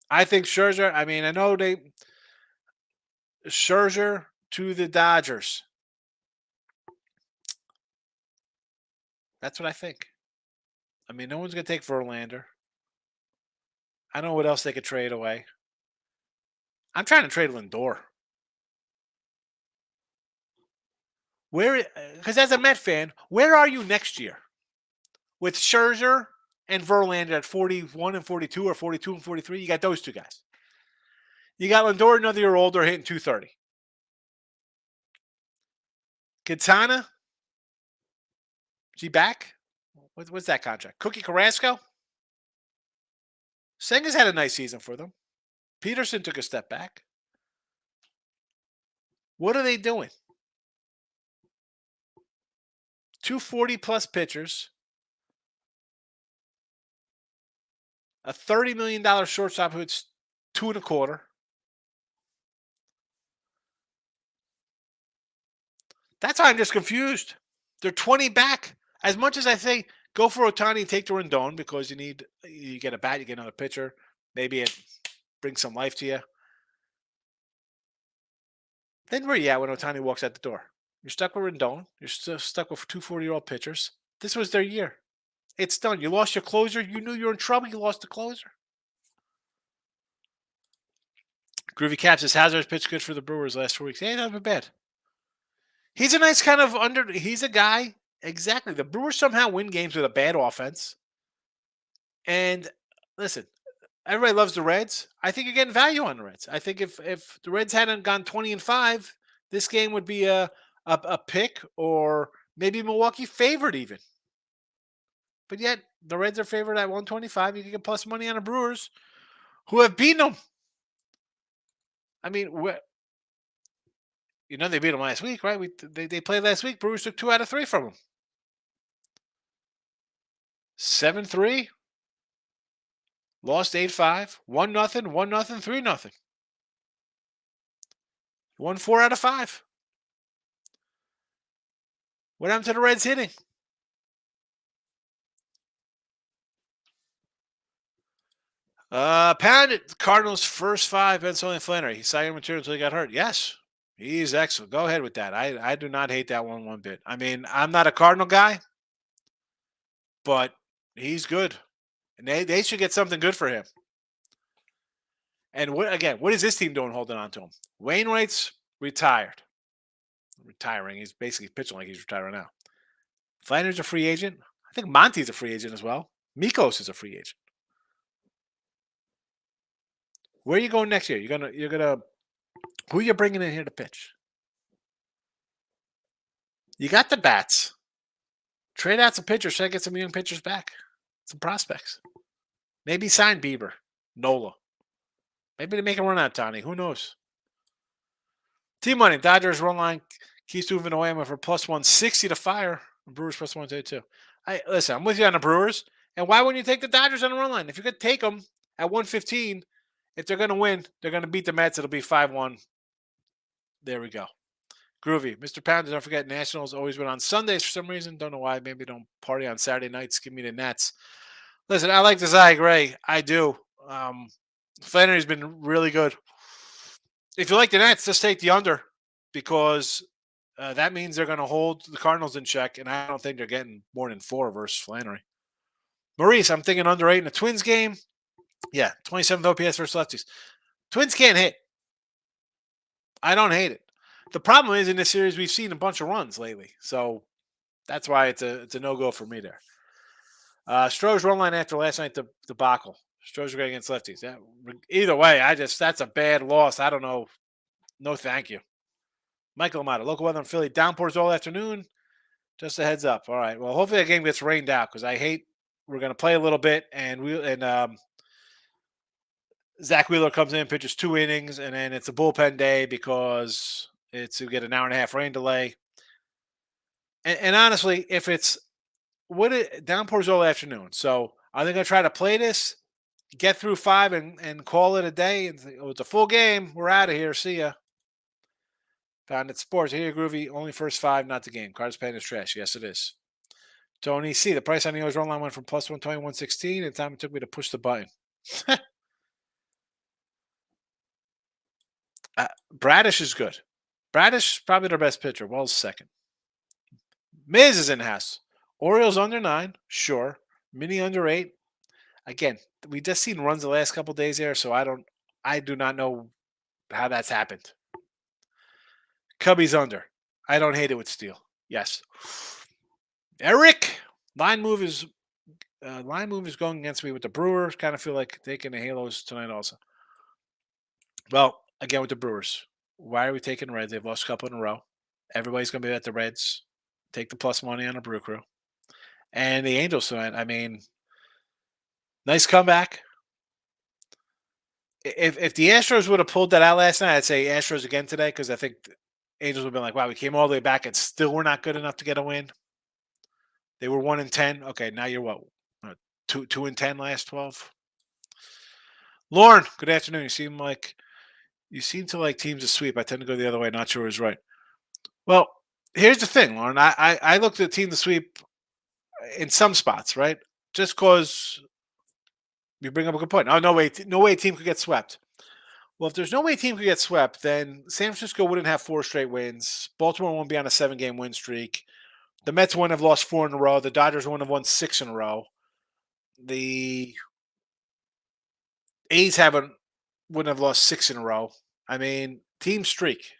I think Scherzer. I mean, I know Scherzer to the Dodgers. That's what I think. I mean, no one's going to take Verlander. I don't know what else they could trade away. I'm trying to trade Lindor. Where? Because as a Met fan, where are you next year? With Scherzer and Verlander at 41 and 42 or 42 and 43, you got those two guys. You got Lindor another year older hitting 230. Quintana, is he back? What's that contract? Cookie Carrasco? Senga's had a nice season for them. Peterson took a step back. What are they doing? 240 plus pitchers. A $30 million shortstop who hits 2.25. That's how I'm just confused. They're 20 back. As much as I say, go for Otani and take the Rendon because you get a bat, you get another pitcher. Maybe it brings some life to you. Then where are you at when Otani walks out the door? You're stuck with Rendon. You're still stuck with 240-year-old pitchers. This was their year. It's done. You lost your closer. You knew you were in trouble. You lost the closer. Groovy Cap says Hazard's pitched good for the Brewers last 4 weeks. He ain't not been bad. He's a nice kind of he's a guy. Exactly. The Brewers somehow win games with a bad offense. And listen, everybody loves the Reds. I think you're getting value on the Reds. I think if the Reds hadn't gone 20-5, this game would be a pick or maybe Milwaukee favored even. But yet the Reds are favored at 125. You can get plus money on the Brewers, who have beaten them. I mean, they beat them last week, right? They played last week. Brewers took 2 out of 3 from them. 7-3. Lost 8-5. 1-0. 1-0. 3-0. Won 4 out of 5. What happened to the Reds hitting? Pounded Cardinals' first 5. Benson Flannery. He signed material until he got hurt. Yes, he's excellent. Go ahead with that. I do not hate that one bit. I mean, I'm not a Cardinal guy, but he's good. And they should get something good for him. And what is this team doing holding on to him? Wainwright's retired. Retiring. He's basically pitching like he's retiring now. Flannery's a free agent. I think Monty's a free agent as well. Mikos is a free agent. Where are you going next year? You're gonna who are you bringing in here to pitch? You got the bats. Trade out some pitchers. Try to get some young pitchers back. Some prospects. Maybe sign Bieber, Nola. Maybe they make a run out, Tony. Who knows? T-Money, Dodgers run line keeps moving away. I'm for plus 160 to fire. Brewers plus 132. Listen, I'm with you on the Brewers. And why wouldn't you take the Dodgers on the run line? If you could take them at 115, if they're going to win, they're going to beat the Mets. It'll be 5-1. There we go. Groovy. Mr. Pound, don't forget, Nationals always win on Sundays for some reason. Don't know why. Maybe don't party on Saturday nights. Give me the Nets. Listen, I like the Zy Gray. I do. Flannery's been really good. If you like the Nets, just take the under because that means they're going to hold the Cardinals in check, and I don't think they're getting more than 4 versus Flannery. Maurice, I'm thinking under 8 in the Twins game. Yeah, 27th OPS versus lefties. Twins can't hit. I don't hate it. The problem is in this series we've seen a bunch of runs lately, so that's why it's a no-go for me there. Stroh's run line after last night debacle. Stroh's great against lefties. Yeah, either way, that's a bad loss. I don't know. No, thank you. Michael Amata, local weather in Philly. Downpours all afternoon. Just a heads up. All right. Well, hopefully that game gets rained out because I hate. We're going to play a little bit, and Zach Wheeler comes in, pitches 2 innings, and then it's a bullpen day because it's to get an hour and a half rain delay. And honestly, if it's downpours all afternoon, so are they going to try to play this, get through 5, and call it a day? And say, oh, it's a full game. We're out of here. See ya. Found it sports. Here, Groovy. Only first 5, not the game. Cards paying is trash. Yes, it is. Tony C. The price on the O's run line went from plus 120, 116. And time it took me to push the button. Bradish is good. Bradish probably their best pitcher. Wells second. Miz is in house. Orioles under 9. Sure. Mini under 8. Again, we just seen runs the last couple days there, so I do not know how that's happened. Cubbies under. I don't hate it with Steele. Yes. Eric, line move is going against me with the Brewers. Kind of feel like taking the Halos tonight also. Well, again with the Brewers, why are we taking Reds? They've lost a couple in a row. Everybody's going to be at the Reds. Take the plus money on the Brew Crew. And the Angels tonight, I mean, nice comeback. If the Astros would have pulled that out last night, I'd say Astros again today because I think the Angels would have been like, wow, we came all the way back and still we're not good enough to get a win. They were 1-10. Okay, now you're what? 2-10 last 12. Lauren, good afternoon. You seem to like teams to sweep. I tend to go the other way. Not sure who's right. Well, here's the thing, Lauren. I looked at team to sweep in some spots, right? Just because you bring up a good point. Oh, no way a team could get swept. Well, if there's no way a team could get swept, then San Francisco wouldn't have 4 straight wins. Baltimore won't be on a 7-game win streak. The Mets wouldn't have lost 4 in a row. The Dodgers wouldn't have won 6 in a row. The A's wouldn't have lost 6 in a row. I mean, team streak.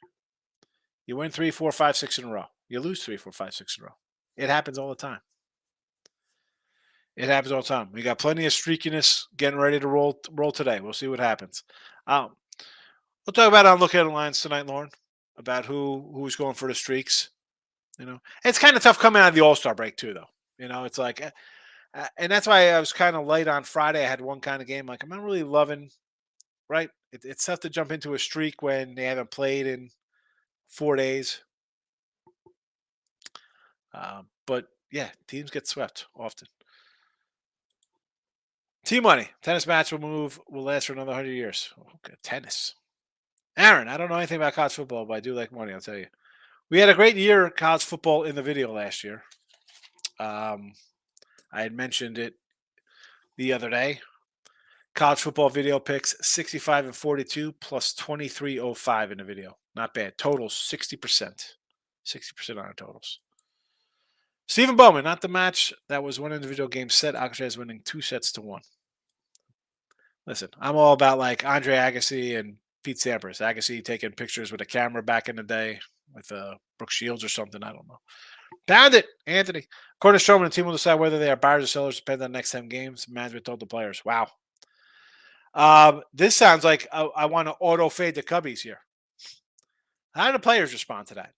You win 3, 4, 5, 6 in a row. You lose 3, 4, 5, 6 in a row. It happens all the time. It happens all the time. We got plenty of streakiness getting ready to roll today. We'll see what happens. We'll talk about it on Look At the Lines tonight, Lauren, about who's going for the streaks. You know, it's kind of tough coming out of the All-Star break too, though. You know, it's like, and that's why I was kind of light on Friday. I had one kind of game. Like, I'm not really loving, right? It's tough to jump into a streak when they haven't played in 4 days. But yeah, teams get swept often. T-Money. Tennis match will last for another 100 years. Okay, tennis. Aaron, I don't know anything about college football, but I do like money, I'll tell you. We had a great year of college football in the video last year. I had mentioned it the other day. College football video picks 65 and 42 plus 23.05 in the video. Not bad. Totals 60%. 60% on our totals. Stephen Bowman, not the match. That was one individual game set. Alcatraz winning 2-1. Listen, I'm all about like Andre Agassi and Pete Sampras. Agassi taking pictures with a camera back in the day with Brooke Shields or something. I don't know. Pound it, Anthony. According to Strowman, the team will decide whether they are buyers or sellers depending on the next 10 games. Management told the players. Wow. This sounds like I want to auto fade the Cubbies here. How do the players respond to that?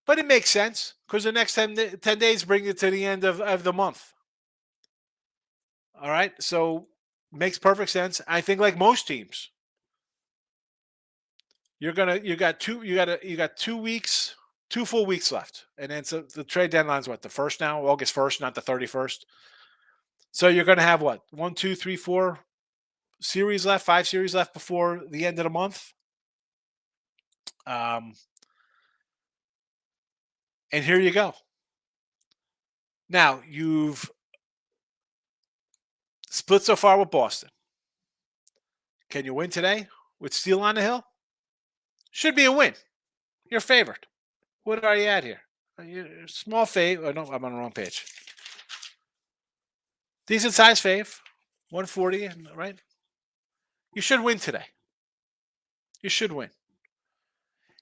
But it makes sense because the next 10 days bring it to the end of the month. All right. So makes perfect sense. I think like most teams, You got 2 weeks, 2 full weeks left, and then so the trade deadline's what, the first now, August 1st, not the 31st. So you're gonna have what, 1, 2, 3, 4 series left, 5 series left before the end of the month. Um, and here you go. Now you've split so far with Boston. Can you win today with Steele on the hill? Should be a win. You're favored. What are you at here? You're small fave. Oh, no, I'm on the wrong page. Decent size fave. 140, right? You should win today. You should win.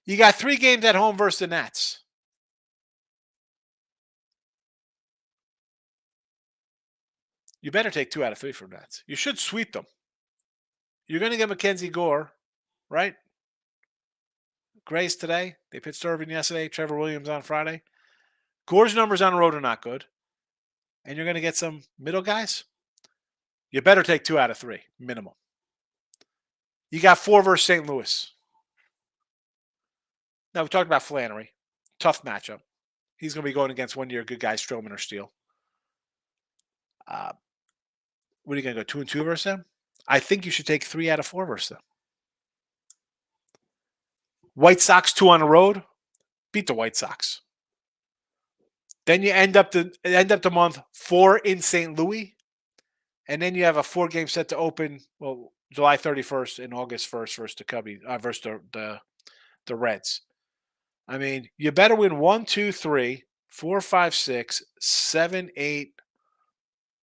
You got 3 games at home versus the Nats. You better take 2 out of 3 from Nats. You should sweep them. You're going to get Mackenzie Gore, right? Grace today. They pitched Irvin yesterday. Trevor Williams on Friday. Gore's numbers on the road are not good. And you're going to get some middle guys. You better take 2 out of 3, minimum. You got 4 versus St. Louis. Now, we talked about Flannery. Tough matchup. He's going to be going against one of your good guys, Stroman or Steele. What are you going to go 2 and 2 versus them? I think you should take 3 out of 4 versus them. White Sox 2 on the road. Beat the White Sox. Then you end up the month 4 in St. Louis, and then you have a 4-game set to open. Well, July 31st and August 1st versus the Cubbies versus the Reds. I mean, you better win 1, 2, 3, 4, 5, 6, 7, 8,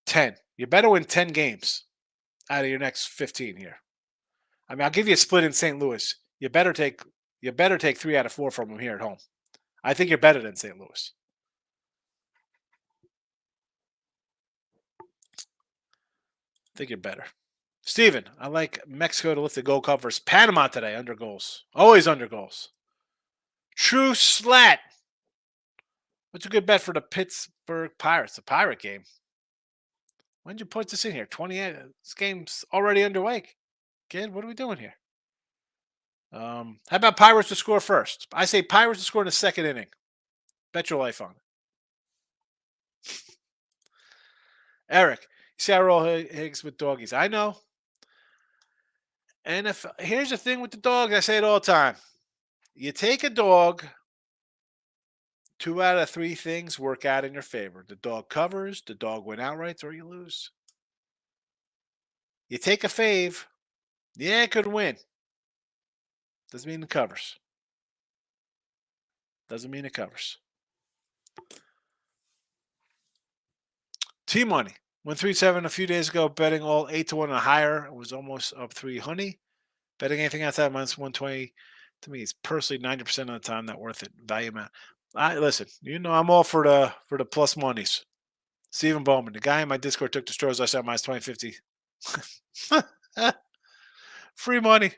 10. You better win 10 games out of your next 15 here. I mean, I'll give you a split in St. Louis. You better take 3 out of 4 from them here at home. I think you're better than St. Louis. I think you're better. Steven, I like Mexico to lift the Gold Cup versus Panama today under goals. Always under goals. True Slat. What's a good bet for the Pittsburgh Pirates? The Pirate game. When did you put this in here? 28. This game's already underway. Kid, what are we doing here? How about Pirates to score first? I say Pirates to score in the second inning. Bet your life on it. Eric, you see I roll Higgs with doggies. I know. And here's the thing with the dogs, I say it all the time. You take a dog, 2 out of 3 things work out in your favor. The dog covers, the dog win outright, or you lose. You take a fave, yeah, it could win. Doesn't mean it covers. Doesn't mean it covers. T-Money. Went 3-7 a few days ago, betting all 8-1 and higher. It was almost up 300. Betting anything outside minus 120, to me, it's personally 90% of the time not worth it. Value amount. Listen, I'm all for the plus monies. Stephen Bowman, the guy in my Discord took the straws. I said minus 2050. Free money.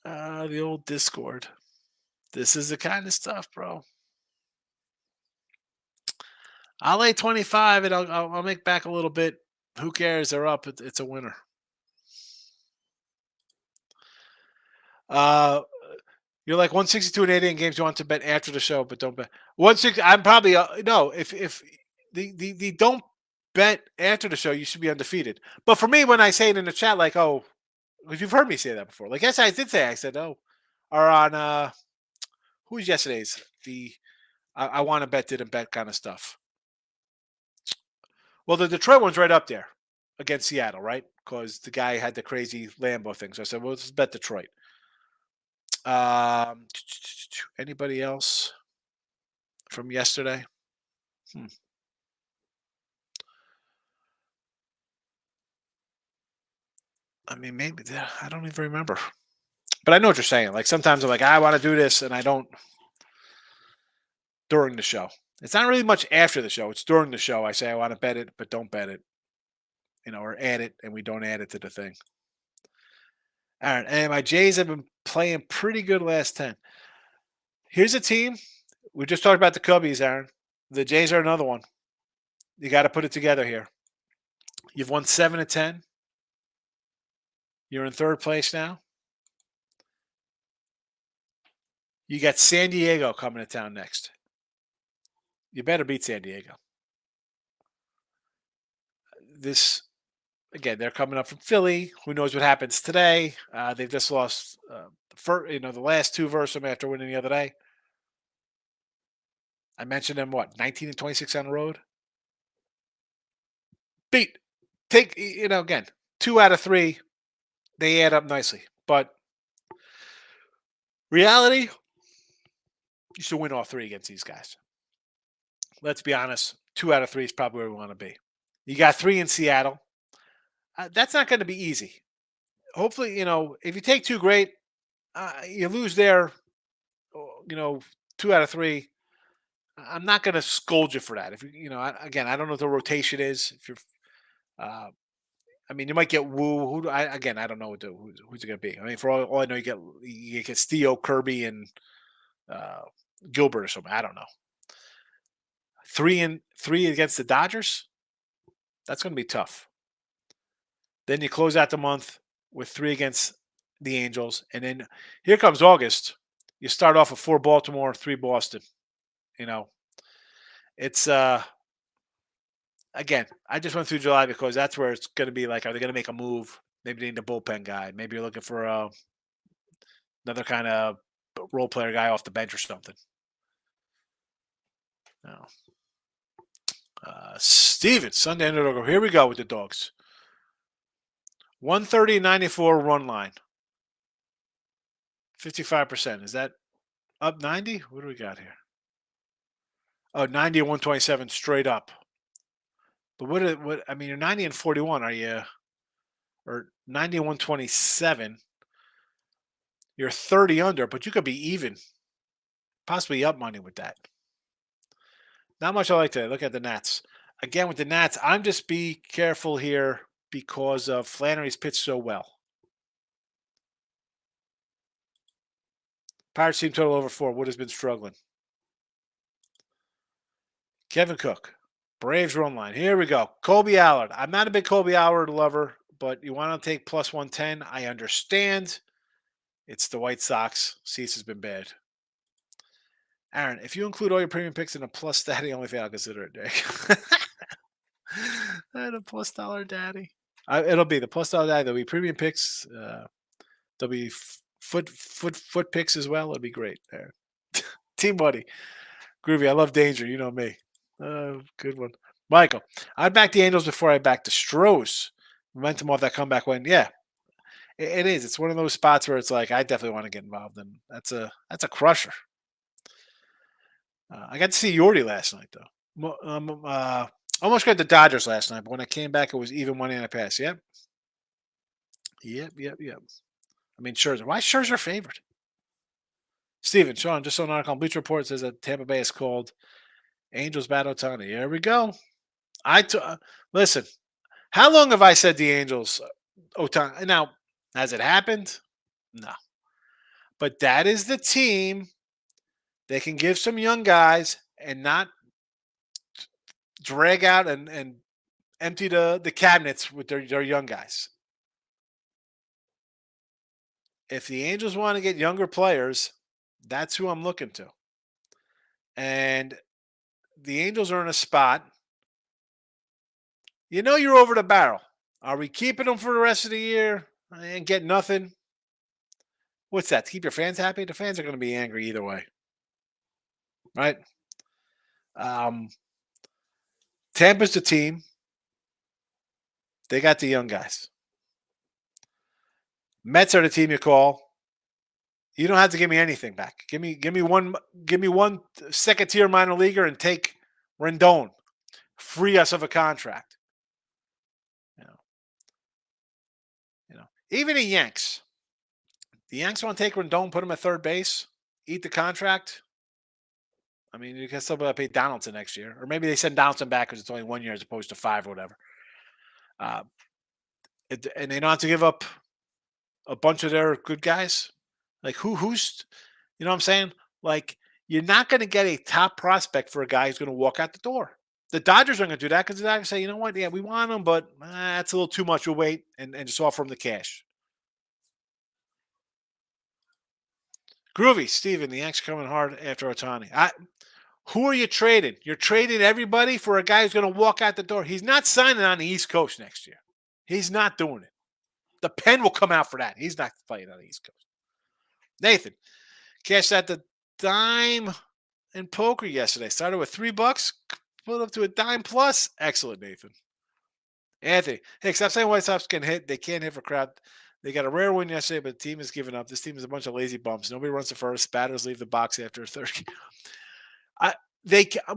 The old Discord. This is the kind of stuff, bro. I'll lay 25 and I'll make back a little bit. Who cares? They're up. It's a winner. You're like 162 and 80 in games you want to bet after the show, but don't bet 160. I'm probably no. If the don't bet after the show, you should be undefeated. But for me, when I say it in the chat, like, oh, because you've heard me say that before. Like, yes, I did say. I said, oh, or on who's yesterday's I want to bet, didn't bet kind of stuff. Well, the Detroit one's right up there against Seattle, right? Because the guy had the crazy Lambo thing. So I said, well, let's bet Detroit. Anybody else from yesterday? I mean, maybe I don't even remember. But I know what you're saying. Like sometimes I'm like, I want to do this, and I don't during the show. It's not really much after the show. It's during the show. I say I want to bet it, but don't bet it. Or add it, and we don't add it to the thing. All right, and my Jays have been playing pretty good last 10. Here's a team. We just talked about the Cubbies, Aaron. The Jays are another one. You got to put it together here. You've won 7 of 10. You're in third place now. You got San Diego coming to town next. You better beat San Diego. This again, they're coming up from Philly. Who knows what happens today? They've just lost the last two versus them after winning the other day. I mentioned them 19 and 26 on the road. Beat take again 2 out of 3. They add up nicely, but reality, you should win all 3 against these guys. Let's be honest. 2 out of 3 is probably where we want to be. You got 3 in Seattle. That's not going to be easy. Hopefully, if you take 2, great. You lose there, 2 out of 3. I'm not going to scold you for that. If again, I don't know what the rotation is. If you're, you might get Woo. I don't know who's it going to be. I mean, for all I know, you get Theo, Kirby, and uh, Gilbert or something. I don't know. 3 against the Dodgers. That's going to be tough. Then you close out the month with 3 against the Angels, and then here comes August. You start off with 4 Baltimore, 3 Boston. It's again. I just went through July because that's where it's going to be like, are they going to make a move? Maybe they need a bullpen guy. Maybe you're looking for another kind of role player guy off the bench or something. No. Steven, Sunday underdog. Here we go with the dogs. 130-94 run line. 55%. Is that up 90? What do we got here? Oh, 90 and 127 straight up. But you're 90 and 41. Are you, or 90 and 127? You're 30 under, but you could be even, possibly up money with that. Not much I like to look at the Nats. Again, with the Nats, I'm just be careful here because of Flannery's pitched so well. Pirates team total over 4. Wood has been struggling. Kevin Cook, Braves run line. Here we go. Colby Allard. I'm not a big Colby Allard lover, but you want to take plus 110. I understand. It's the White Sox. Cease has been bad. Aaron, if you include all your premium picks in a plus daddy only thing, I'll consider it, Dick. And a plus dollar daddy. It'll be the plus dollar daddy. There'll be premium picks. There'll be foot picks as well. It'll be great. There. Team buddy. Groovy. I love danger. You know me. Good one. Michael, I'd back the Angels before I backed the Stros. Momentum off that comeback win. Yeah, it is. It's one of those spots where it's like, I definitely want to get involved in. That's a crusher. I got to see Yordi last night, though. Almost got the Dodgers last night, but when I came back, it was even money on a pass. Yep. I mean, Scherzer. Why is Scherzer favored? Steven, Sean, just saw an article on Bleacher Report says that Tampa Bay is called Angels Bat Otani. Here we go. Listen, how long have I said the Angels Otani? Now, has it happened? No. But that is the team. They can give some young guys and not drag out and empty the cabinets with their young guys. If the Angels want to get younger players, that's who I'm looking to. And the Angels are in a spot. You're over the barrel. Are we keeping them for the rest of the year and get nothing? What's that? To keep your fans happy? The fans are going to be angry either way. Right? Tampa's the team. They got the young guys. Mets are the team you call. You don't have to give me anything back. Give me one second tier minor leaguer and take Rendon. Free us of a contract. Even the Yanks. The Yanks want to take Rendon, put him at third base, eat the contract. I mean, you can still pay Donaldson next year. Or maybe they send Donaldson back because it's only 1 year as opposed to 5 or whatever. And they don't have to give up a bunch of their good guys. Like who's, you know what I'm saying? Like, you're not going to get a top prospect for a guy who's going to walk out the door. The Dodgers aren't going to do that because the Dodgers say, you know what? Yeah, we want him, but that's a little too much. We'll wait and just offer him the cash. Groovy, Steven, the Yanks coming hard after Otani. Who are you trading? You're trading everybody for a guy who's going to walk out the door. He's not signing on the East Coast next year. He's not doing it. The pen will come out for that. He's not playing on the East Coast. Nathan, cashed out the dime in poker yesterday. Started with $3, put up to a dime plus. Excellent, Nathan. Anthony, hey, stop saying White Sox can hit. They can't hit for crowd. They got a rare win yesterday, but the team has given up. This team is a bunch of lazy bumps. Nobody runs the first. Batters leave the box after a third. I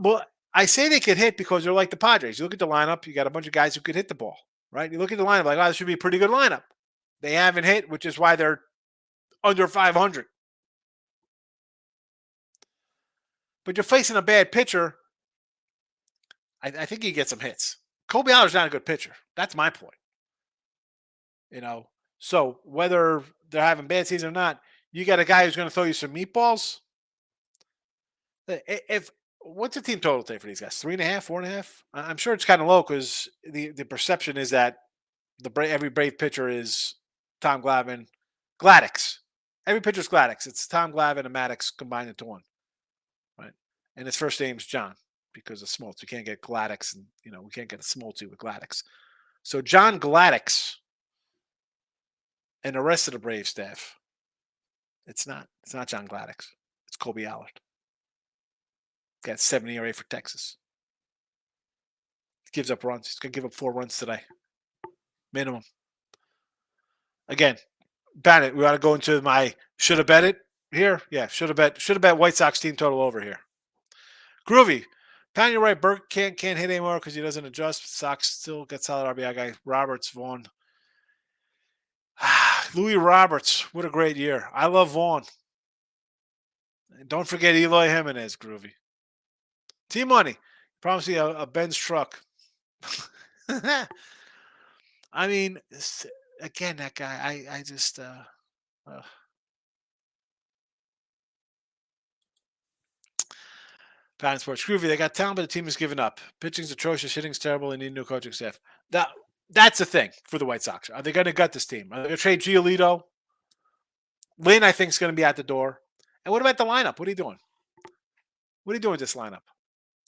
well, I say they could hit because they're like the Padres. You look at the lineup, you got a bunch of guys who could hit the ball, right? You look at the lineup like, oh, this should be a pretty good lineup. They haven't hit, which is why they're under 500. But you're facing a bad pitcher. I think he gets some hits. Kobe Aller's not a good pitcher. That's my point. So whether they're having bad season or not, you got a guy who's going to throw you some meatballs. If what's the team total take for these guys? 3.5, 4.5? I'm sure it's kind of low because the perception is that every Brave pitcher is Tom Glavine, Gladix. Every pitcher's Gladix. It's Tom Glavine and Maddox combined into one, right? And his first name's John because of Smoltz. We can't get Gladix, and we can't get a Smoltz with Gladix. So John Gladix and the rest of the Brave staff. It's not John Gladix. It's Kobe Allard. Got 70 ERA for Texas. Gives up runs. He's going to give up 4 runs today. Minimum. Again, Bennett, we want to go into my should have bet it here. Yeah, should have bet White Sox team total over here. Groovy. Pound, you're right. Burke can't hit anymore because he doesn't adjust. Sox still got solid RBI guy. Roberts, Vaughn. Louis Roberts. What a great year. I love Vaughn. And don't forget Eloy Jimenez, Groovy. T-Money. Promise you a Ben's truck. I mean, again, that guy, I just, Pound Sports. Groovy, they got talent, but the team has given up. Pitching's atrocious, hitting's terrible, they need a new coaching staff. That's the thing for the White Sox. Are they going to gut this team? Are they going to trade Giolito? Lynn, I think, is going to be at the door. And what about the lineup? What are you doing? What are you doing with this lineup?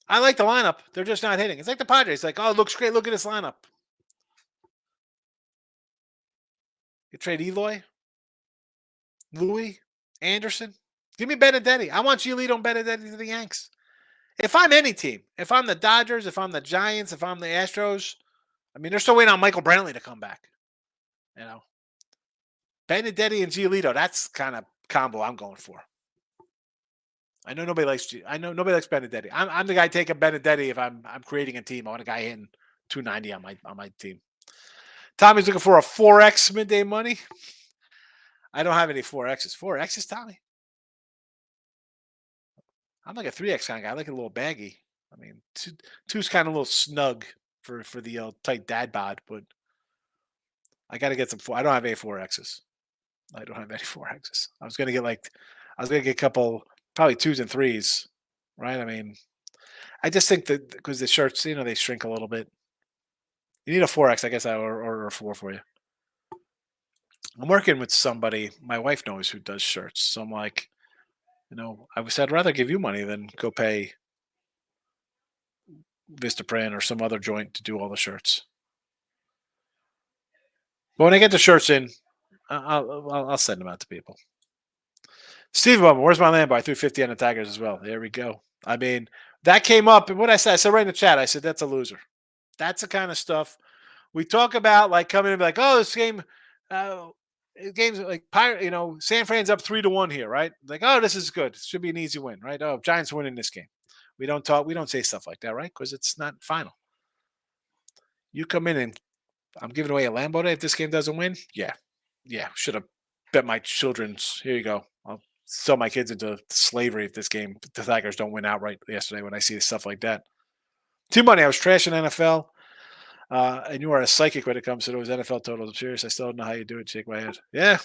I like the lineup. They're just not hitting. It's like the Padres. Like, oh, it looks great. Look at this lineup. You trade Eloy, Louis, Anderson. Give me Benedetti. I want Giolito and Benedetti to the Yanks. If I'm any team, if I'm the Dodgers, if I'm the Giants, if I'm the Astros, I mean, they're still waiting on Michael Brantley to come back. Benedetti and Giolito, that's kind of combo I'm going for. I know nobody likes Benedetti. I'm the guy taking Benedetti if I'm creating a team. I want a guy hitting 290 on my team. Tommy's looking for a 4X midday money. I don't have any 4Xs. 4Xs, Tommy? I'm like a 3X kind of guy. I like it a little baggy. I mean, two's kind of a little snug for the tight dad bod, but I got to get some 4. I don't have any 4Xs. I don't have any 4Xs. I was going to get a couple, probably 2s and 3s, right? I mean, I just think that because the shirts, they shrink a little bit. You need a 4X, I guess I order a 4 for you. I'm working with somebody, my wife knows, who does shirts. So I'm like, I'd rather give you money than go pay Vistaprint or some other joint to do all the shirts. But when I get the shirts in, I'll send them out to people. Steve Bowman, where's my land by 350 on the Tigers as well? There we go. I mean, that came up, and what I said right in the chat, I said, that's a loser. That's the kind of stuff we talk about, like coming in and be like, oh, this game, game's like San Fran's up 3-1 here, right? Like, oh, this is good. It should be an easy win, right? Oh, Giants winning this game. We don't say stuff like that, right? Because it's not final. You come in and I'm giving away a Lambo Day if this game doesn't win. Yeah. Should have bet my children's. Here you go. I'll sell my kids into slavery if the Tigers don't win outright yesterday when I see stuff like that. T-Money, I was trashing NFL. And you are a psychic when it comes to those NFL totals. I'm serious. I still don't know how you do it. Shake my head. Yeah,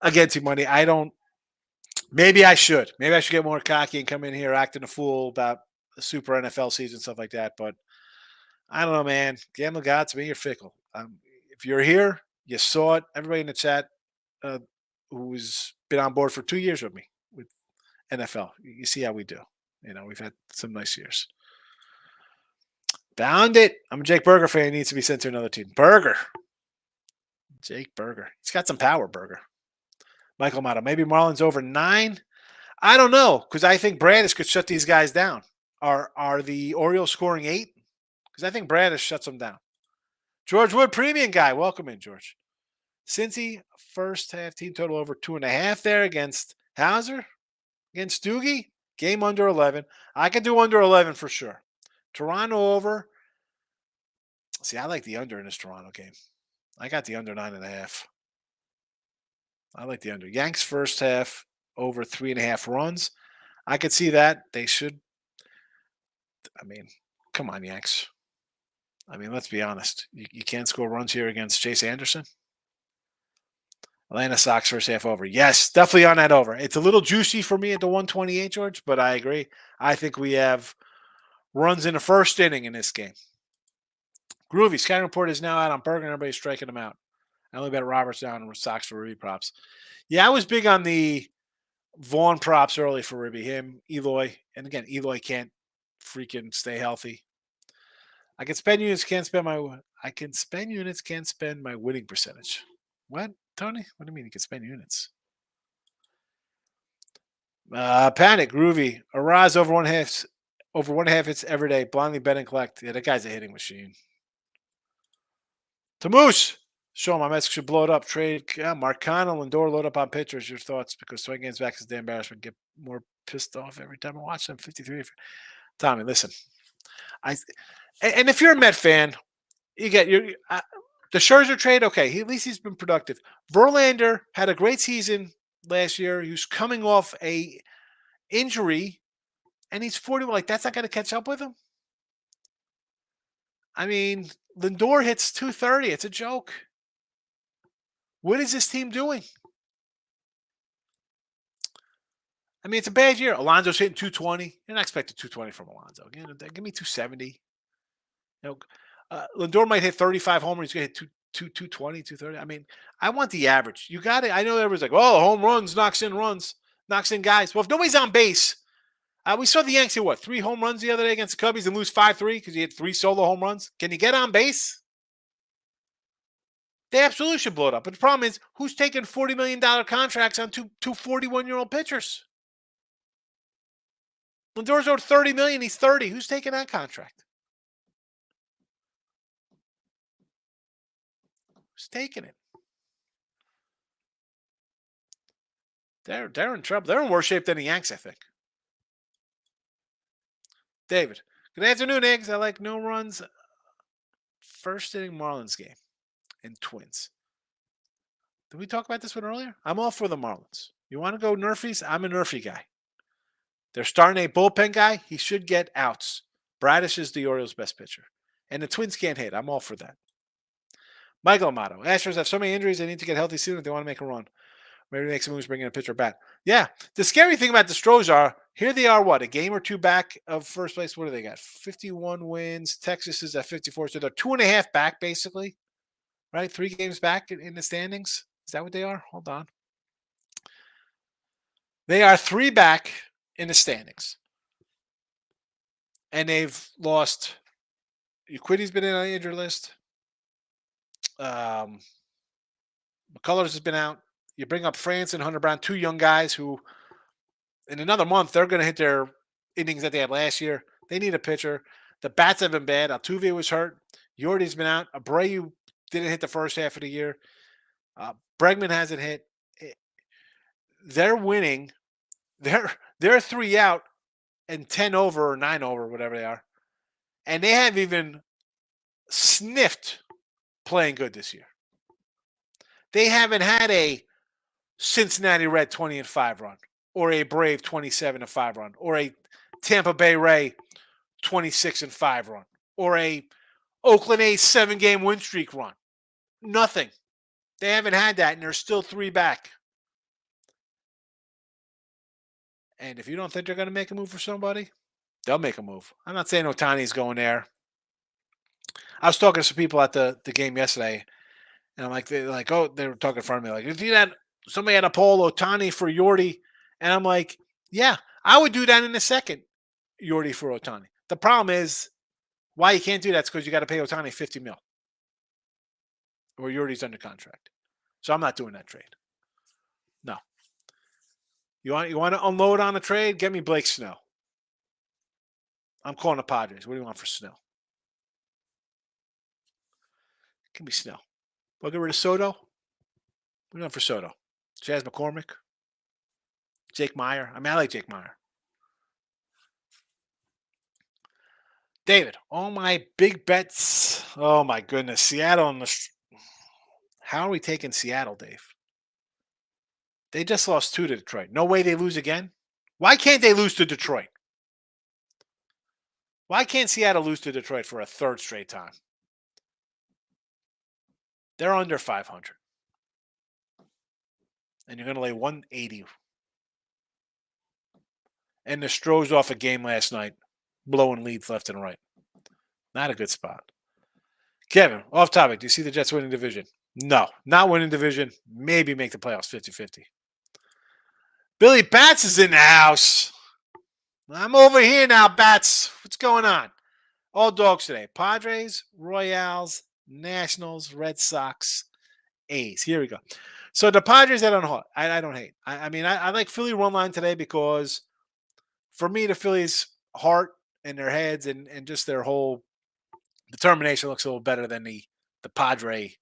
again, T-Money, I don't. Maybe I should. Maybe I should get more cocky and come in here acting a fool about the super NFL season, stuff like that. But I don't know, man. Gambling gods, me, you're fickle. If you're here, you saw it. Everybody in the chat, who's been on board for 2 years with me with NFL. You see how we do. We've had some nice years. Found it. I'm a Jake Berger fan. He needs to be sent to another team. Berger. Jake Berger. He's got some power, Berger. Michael Amato. Maybe Marlins over 9. I don't know, because I think Bradish could shut these guys down. Are the Orioles scoring 8? Because I think Bradish shuts them down. George Wood, premium guy. Welcome in, George. Cincy, first half team total over 2.5 there against Hauser. Against Doogie, game under 11. I can do under 11 for sure. Toronto over. See, I like the under in this Toronto game. I got the under 9.5. I like the under. Yanks first half over 3.5 runs. I could see that. They should. Come on, Yanks. Let's be honest. You can't score runs here against Chase Anderson. Atlanta Sox first half over. Yes, definitely on that over. It's a little juicy for me at the 128, George, but I agree. I think we have runs in the first inning in this game. Groovy, scouting report is now out on Bergen. Everybody's striking him out. I only bet Roberts down and Sox for Ruby props. Yeah, I was big on the Vaughn props early for Ruby. Him, Eloy. And again, Eloy can't freaking stay healthy. I can spend units, can't spend my winning percentage. What, Tony? What do you mean you can spend units? Panic, Groovy. Araz over 1.5 hits every day. Blindly bet and collect. Yeah, that guy's a hitting machine. Tamoose. Show my message should blow it up. Trade Marcano and Lindor load up on pitchers. Your thoughts? Because 20 games back is the embarrassment. Get more pissed off every time I watch them. 53. Tommy, listen. And if you're a Met fan, you get the Scherzer trade. Okay, at least he's been productive. Verlander had a great season last year. He was coming off a injury, and he's 40. Like, that's not going to catch up with him. Lindor hits 230. It's a joke. What is this team doing? It's a bad year. Alonso's hitting 220. You're not expecting 220 from Alonso. Give me 270. Lindor might hit 35 homers. He's going to hit 220, 230. I want the average. You got it. I know everyone's like, oh, home runs, knocks in guys. Well, if nobody's on base, we saw the Yanks hit 3 home runs the other day against the Cubbies and lose 5-3 because he had 3 solo home runs. Can you get on base? They absolutely should blow it up. But the problem is, who's taking $40 million contracts on two 41-year-old pitchers? Lindor's owed $30 million. He's 30. Who's taking that contract? Who's taking it? They're in trouble. They're in worse shape than the Yanks, I think. David. Good afternoon, Eggs. I like no runs. First inning Marlins game. And Twins. Did we talk about this one earlier? I'm all for the Marlins. You want to go Nerfies? I'm a Nerfy guy. They're starting a bullpen guy. He should get outs. Bradish is the Orioles' best pitcher. And the Twins can't hit. I'm all for that. Michael Amato. Astros have so many injuries, they need to get healthy soon if they want to make a run. Maybe make some moves, bring in a pitcher back. Yeah. The scary thing about the Stros are, here they are, a game or 2 back of first place. What do they got? 51 wins. Texas is at 54. So they're 2.5 back, basically. Right? 3 games back in the standings. Is that what they are? Hold on. They are 3 back in the standings. And they've lost. Uquiddy's been in on the injured list. McCullers has been out. You bring up France and Hunter Brown, 2 young guys who, in another month, they're going to hit their innings that they had last year. They need a pitcher. The bats have been bad. Altuve was hurt. Yordi's been out. Abreu didn't hit the first half of the year. Bregman hasn't hit. They're winning. They're 3 out and 10 over or 9 over, whatever they are. And they haven't even sniffed playing good this year. They haven't had a Cincinnati Red 20-5 run, or a Brave 27-5 run, or a Tampa Bay Ray 26-5 run, or a Oakland A's 7-game win streak run. Nothing. They haven't had that, and they're still 3 back. And if you don't think they're going to make a move for somebody, they'll make a move. I'm not saying Ohtani's going there. I was talking to some people at the game yesterday, and I'm like, they were talking in front of me, like, you see that Somebody had a poll Otani for Yordi, and I'm like, yeah, I would do that in a second. Yordi for Otani. The problem is why you can't do that is because you got to pay Otani $50 million, or Yordi's under contract. So I'm not doing that trade. No. You want to unload on a trade? Get me Blake Snow. I'm calling the Padres. What do you want for Snow? Give me Snow. We'll get rid of Soto. What do you want for Soto? Jazz McCormick? Jake Meyer? I mean, I like Jake Meyer. David, all my big bets. Oh, my goodness. Seattle on the. How are we taking Seattle, Dave? They just lost 2 to Detroit. No way they lose again? Why can't they lose to Detroit? Why can't Seattle lose to Detroit for a third straight time? They're under 500. And you're going to lay 180. And the Stros off a game last night, blowing leads left and right. Not a good spot. Kevin, off topic. Do you see the Jets winning division? No, not winning division. Maybe make the playoffs 50-50. Billy Bats is in the house. I'm over here now, Bats. What's going on? All dogs today. Padres, Royals, Nationals, Red Sox, A's. Here we go. So the Padres, I don't hate. I mean, I like Philly run line today because for me, the Phillies' heart and their heads and just their whole determination looks a little better than the Padre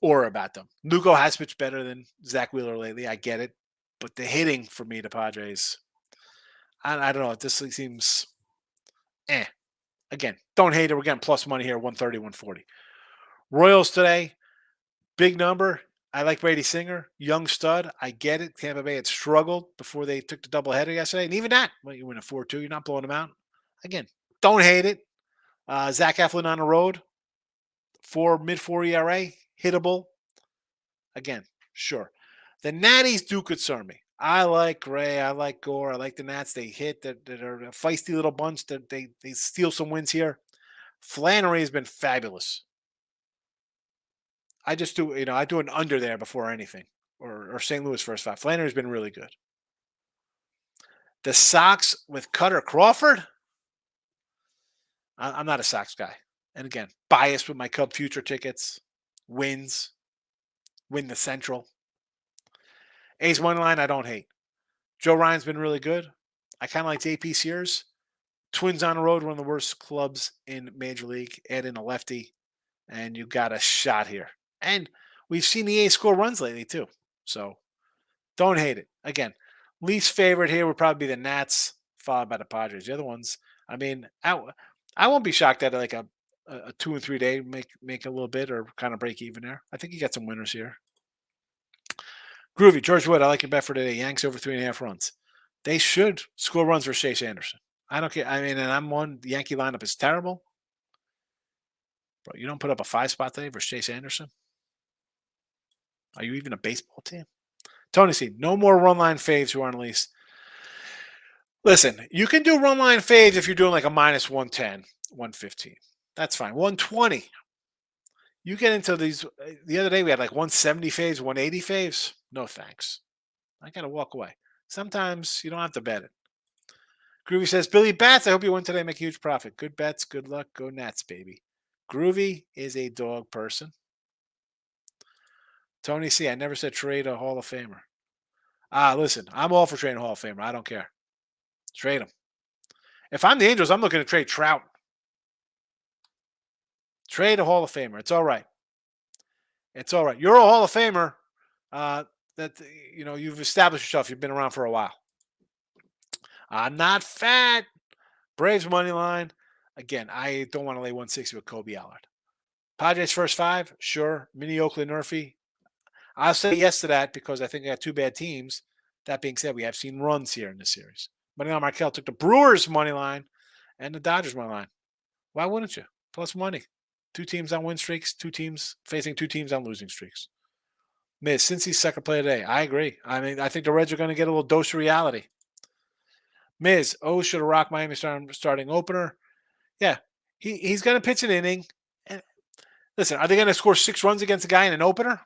aura about them. Lugo has pitched better than Zach Wheeler lately. I get it. But the hitting for me, the Padres, I don't know. This seems Again, don't hate it. We're getting plus money here, 130, 140. Royals today, big number. I like Brady Singer, young stud. I get it. Tampa Bay had struggled before they took the doubleheader yesterday. And even that, well, you win a 4-2. You're not blowing them out. Again, don't hate it. Zach Eflin on the road, mid-4 ERA, hittable. Again, sure. The Natties do concern me. I like Gray. I like Gore. I like the Nats. They hit. They're a feisty little bunch. They steal some wins here. Flannery has been fabulous. I just do, I do an under there before anything. Or St. Louis first 5. Flannery's been really good. The Sox with Cutter Crawford? I'm not a Sox guy. And again, biased with my Cub future tickets. Win the Central. A's money line, I don't hate. Joe Ryan's been really good. I kind of like JP Sears. Twins on the road, one of the worst clubs in Major League. Add in a lefty, and you got a shot here. And we've seen the A's score runs lately, too. So don't hate it. Again, least favorite here would probably be the Nats, followed by the Padres. The other ones, I mean, I won't be shocked at like a 2 and 3 day make a little bit or kind of break even there. I think you got some winners here. Groovy, George Wood, I like your bet for today. Yanks over 3.5 runs. They should score runs for Chase Anderson. I don't care. I mean, and I'm one. The Yankee lineup is terrible. Bro, you don't put up a 5 spot today versus Chase Anderson? Are you even a baseball team? Tony C, no more run line faves who aren't least. Listen, you can do run line faves if you're doing like a minus 110, 115. That's fine. 120. You get into these. The other day we had like 170 faves, 180 faves. No thanks. I got to walk away. Sometimes you don't have to bet it. Groovy says, Billy Bats, I hope you win today. Make a huge profit. Good bets. Good luck. Go Nats, baby. Groovy is a dog person. Tony C, I never said trade a Hall of Famer. Listen, I'm all for trading a Hall of Famer. I don't care. Trade him. If I'm the Angels, I'm looking to trade Trout. Trade a Hall of Famer. It's all right. It's all right. You're a Hall of Famer. You've established yourself. You've been around for a while. I'm not fat. Braves money line. Again, I don't want to lay 160 with Kobe Allard. Padres first 5, sure. Mini Oakland Murphy. I'll say yes to that because I think I got 2 bad teams. That being said, we have seen runs here in this series. Manuel Markel took the Brewers money line and the Dodgers money line. Why wouldn't you? Plus money. 2 teams on win streaks, 2 teams facing 2 teams on losing streaks. Miz, since he's second play today, I agree. I mean, I think the Reds are going to get a little dose of reality. Miz, should have rocked Miami starting opener. Yeah, he's going to pitch an inning. And listen, are they going to score 6 runs against a guy in an opener?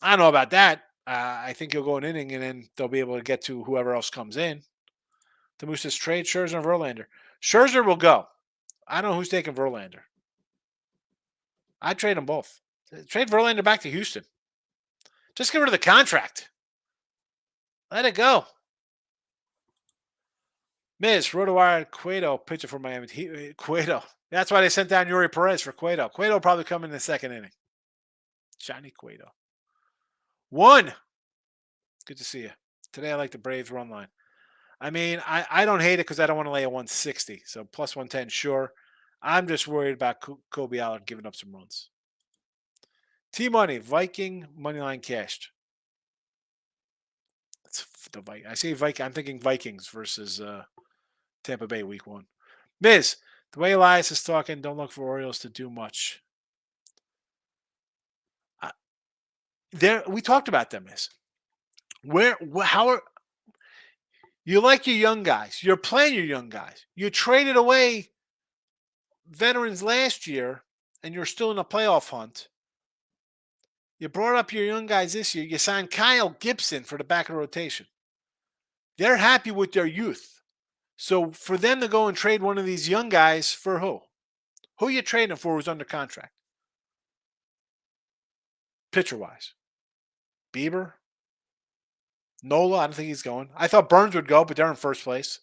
I don't know about that. I think he'll go an inning, and then they'll be able to get to whoever else comes in. The Moose says trade Scherzer and Verlander. Scherzer will go. I don't know who's taking Verlander. I'd trade them both. Trade Verlander back to Houston. Just get rid of the contract. Let it go. Miz, RotoWire, Cueto, pitcher for Miami. Cueto. That's why they sent down Yuri Perez for Cueto. Cueto will probably come in the second inning. Johnny Cueto. 1. Good to see you. Today I like the Braves run line. I mean, I don't hate it because I don't want to lay a 160. So plus 110, sure. I'm just worried about Kobe Allen giving up some runs. T-Money, Viking, moneyline cashed. That's the Viking. I say Viking. I'm thinking Vikings versus Tampa Bay week 1. Miz, the way Elias is talking, don't look for Orioles to do much. We talked about them, Miz. How are you like your young guys? You're playing your young guys. You traded away veterans last year, and you're still in a playoff hunt. You brought up your young guys this year. You signed Kyle Gibson for the back of the rotation. They're happy with their youth. So for them to go and trade one of these young guys for who? Who are you trading for who's under contract? Pitcher-wise. Bieber? Nola? I don't think he's going. I thought Burns would go, but they're in first place.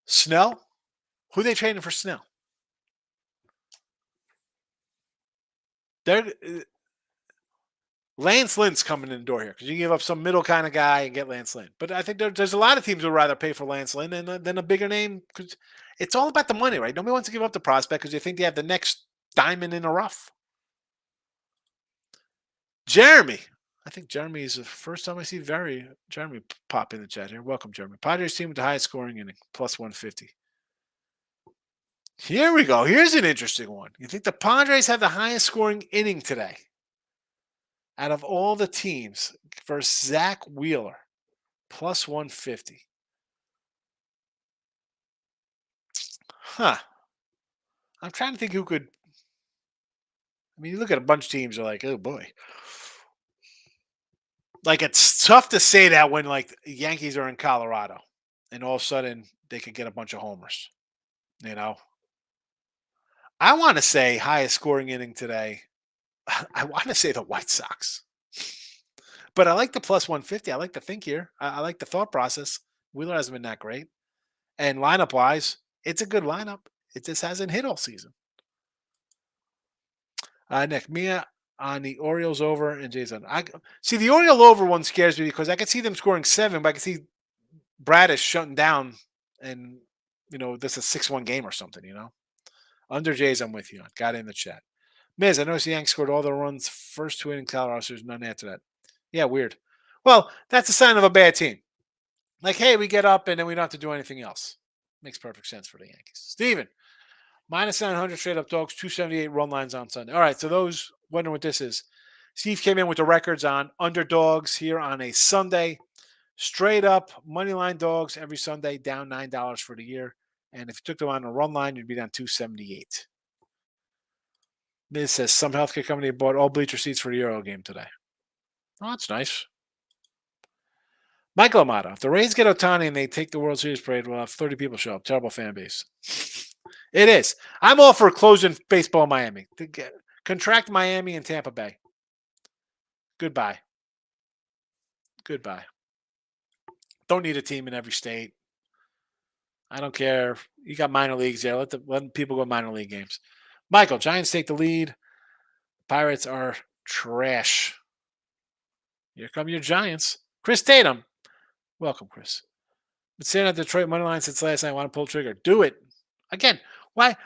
Snell? Who are they trading for Snell? Lance Lynn's coming in the door here because you give up some middle kind of guy and get Lance Lynn. But I think there's a lot of teams who would rather pay for Lance Lynn than a bigger name because it's all about the money, right? Nobody wants to give up the prospect because they think they have the next diamond in the rough. Jeremy. I think Jeremy is the first time I see Jeremy pop in the chat here. Welcome, Jeremy. Padres team with the highest scoring inning, plus 150. Here we go. Here's an interesting one. You think the Padres have the highest scoring inning today? Out of all the teams versus Zach Wheeler, plus 150. Huh. I'm trying to think who could. I mean, you look at a bunch of teams, are like, oh boy. Like, it's tough to say that when, like, Yankees are in Colorado and all of a sudden they could get a bunch of homers. You know? I want to say highest scoring inning today. I want to say the White Sox. But I like the plus 150. I like the think here. I like the thought process. Wheeler hasn't been that great. And lineup wise, it's a good lineup. It just hasn't hit all season. Nick, Mia on the Orioles over and Jason. I see the Oriole over one scares me because I could see them scoring 7, but I could see Bradish shutting down and this is a 6-1 game or something, Under Jays, I'm with you. Got it in the chat. Miz, I noticed the Yanks scored all their runs first 2 innings. Colorado, so there's none after that. Yeah, weird. Well, that's a sign of a bad team. Like, hey, we get up and then we don't have to do anything else. Makes perfect sense for the Yankees. Steven, minus 900 straight up dogs, 278 run lines on Sunday. All right, so those wondering what this is. Steve came in with the records on underdogs here on a Sunday. Straight up money line dogs every Sunday, down $9 for the year. And if you took them on a run line, you'd be down 278. Miz says some healthcare company bought all bleacher seats for the Euro game today. Oh, that's nice. Michael Amato, if the Rays get Ohtani and they take the World Series parade, we'll have 30 people show up. Terrible fan base. It is. I'm all for closing baseball in Miami. Contract Miami and Tampa Bay. Goodbye. Don't need a team in every state. I don't care. You got minor leagues there. Let people go minor league games. Michael, Giants take the lead. Pirates are trash. Here come your Giants. Chris Tatum. Welcome, Chris. Been saying at Detroit money line since last night. I want to pull the trigger. Do it. Again, why?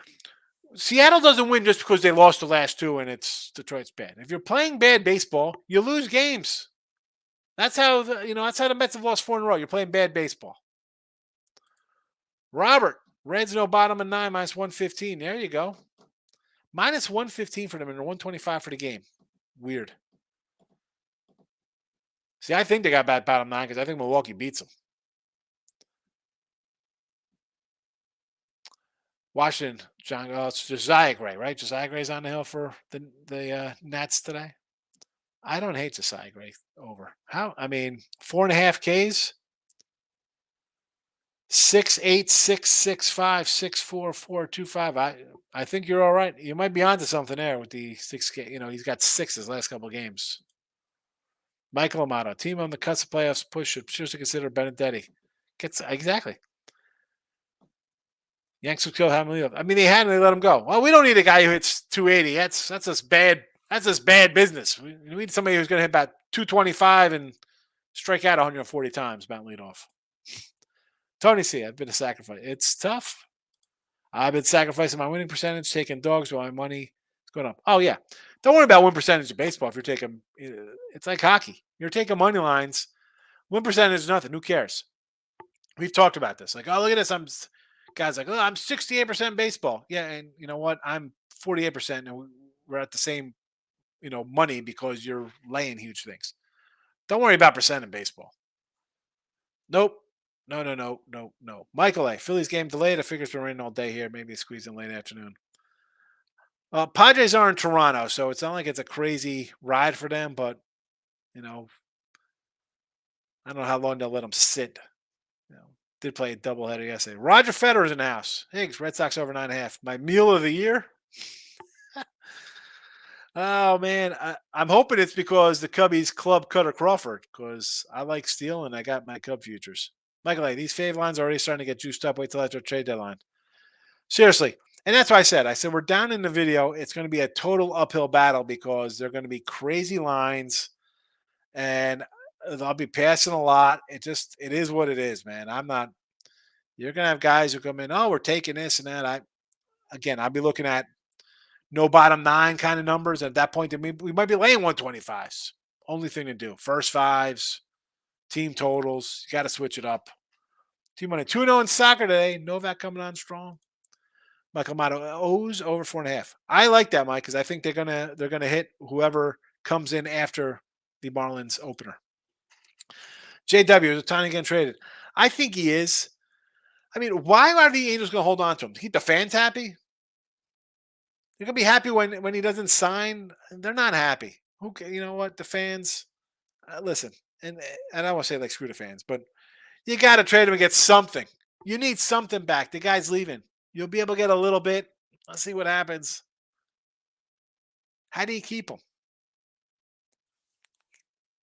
Seattle doesn't win just because they lost the last 2 and it's Detroit's bad. If you're playing bad baseball, you lose games. That's how the Mets have lost 4 in a row. You're playing bad baseball. Robert, Reds no bottom and 9 minus 115. There you go. Minus 115 for them and 125 for the game. Weird. See, I think they got bad bottom 9 because I think Milwaukee beats them. Washington, John, it's Josiah Gray, right? Josiah Gray's on the hill for the Nats today. I don't hate Josiah Gray over. How? I mean, 4.5 Ks, 6'8", 6'5", 6'4", 4'25". I think you're all right. You might be onto something there with the 6K. He's got sixes last couple of games. Michael Amato, team on the cusp of playoffs push should seriously consider Benedetti. Gets exactly. Yanks would kill Hamilton. I mean, they had him. They let him go. Well, we don't need a guy who hits 280. That's just bad. That's just bad business. We need somebody who's going to hit about 225 and strike out 140 times, bat leadoff. Tony C. I've been a sacrifice. It's tough. I've been sacrificing my winning percentage, taking dogs while my money is going up. Oh yeah, don't worry about win percentage in baseball. If you're taking, it's like hockey. You're taking money lines. Win percentage is nothing. Who cares? We've talked about this. Like, oh, look at this. Guys like, oh, I'm 68% baseball. Yeah, and you know what? I'm 48%, and we're at the same, money because you're laying huge things. Don't worry about percent in baseball. Nope. No. Michael A. Phillies game delayed. I figure it's been raining all day here. Maybe squeeze in late afternoon. Padres are in Toronto, so it's not like it's a crazy ride for them, but, I don't know how long they'll let them sit. Did play a doubleheader yesterday. Roger Federer's in the house. Higgs, Red Sox over 9.5. My meal of the year? Oh, man. I'm hoping it's because the Cubbies club Cutter Crawford, because I like Steele and I got my Cub futures. Michael A., these fave lines are already starting to get juiced up. Wait till after trade deadline. Seriously. And that's what I said. We're down in the video. It's going to be a total uphill battle because they're going to be crazy lines and I'll be passing a lot. It is what it is, man. You're going to have guys who come in, oh, we're taking this and that. I'll be looking at no bottom 9 kind of numbers. At that point, we might be laying 125s. Only thing to do. First fives, team totals. You got to switch it up. Team money 2-0 in soccer today. Novak coming on strong. Michael Amato O's over 4.5. I like that, Mike, because I think they're gonna hit whoever comes in after the Marlins opener. JW is time to get traded. I think he is. I mean, why are the Angels going to hold on to him? To keep the fans happy? They're going to be happy when he doesn't sign. They're not happy. You know what? The fans, listen, and I don't want to say like screw the fans, but you got to trade him and get something. You need something back. The guy's leaving. You'll be able to get a little bit. Let's see what happens. How do you keep him?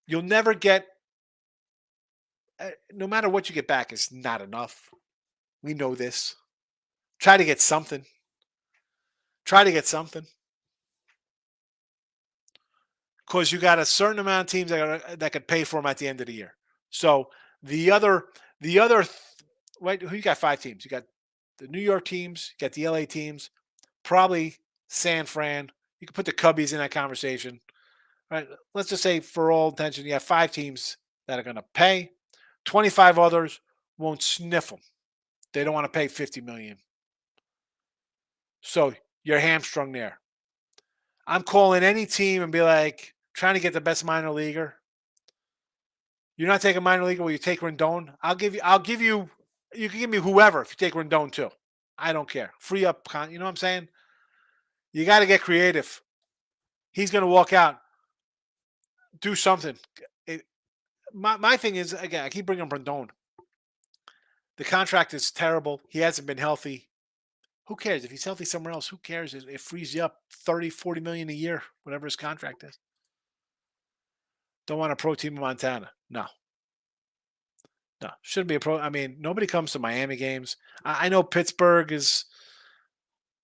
You'll never get, no matter what you get back, is not enough. We know this. Try to get something. Because you got a certain amount of teams that could pay for him at the end of the year. So the other, wait, who you got? 5 teams. You got the New York teams, you got the LA teams, probably San Fran. You can put the Cubbies in that conversation. Right? Let's just say for all intention, you have 5 teams that are going to pay. 25 others won't sniff them. They don't want to pay $50 million. So you're hamstrung there. I'm calling any team and be like, trying to get the best minor leaguer. You're not taking minor leaguer, will you take Rendon? You can give me whoever if you take Rendon too. I don't care. Free up, you know what I'm saying? You got to get creative. He's going to walk out. Do something. My thing is, again, I keep bringing up Rendon. The contract is terrible. He hasn't been healthy. Who cares? If he's healthy somewhere else, who cares? It frees you up 30, 40 million a year, whatever his contract is. Don't want a pro team in Montana. No. Shouldn't be a pro. I mean, nobody comes to Miami games. I know Pittsburgh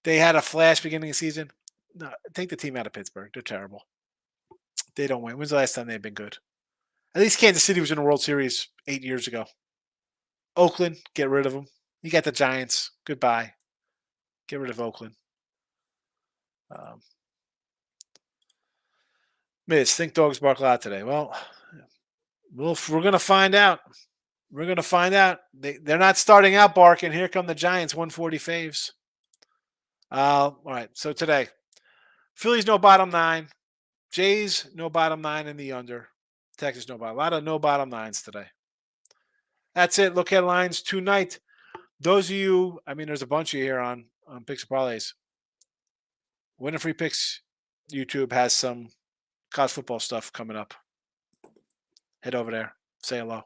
they had a flash beginning of the season. No, take the team out of Pittsburgh. They're terrible. They don't win. When's the last time they've been good? At least Kansas City was in the World Series 8 years ago. Oakland, get rid of them. You got the Giants. Goodbye. Get rid of Oakland. Miss, think dogs bark loud today. Well, we're going to find out. We're going to find out. They're not starting out barking. Here come the Giants, 140 faves. All right, so today, Phillies no bottom 9. Jays no bottom 9 in the under. Texas no bottom. A lot of no bottom 9s today. That's it. Look at lines tonight. Those of you, I mean, there's a bunch of you here on on Picks and Parlays. Winning Free Picks YouTube has some college football stuff coming up. Head over there. Say hello.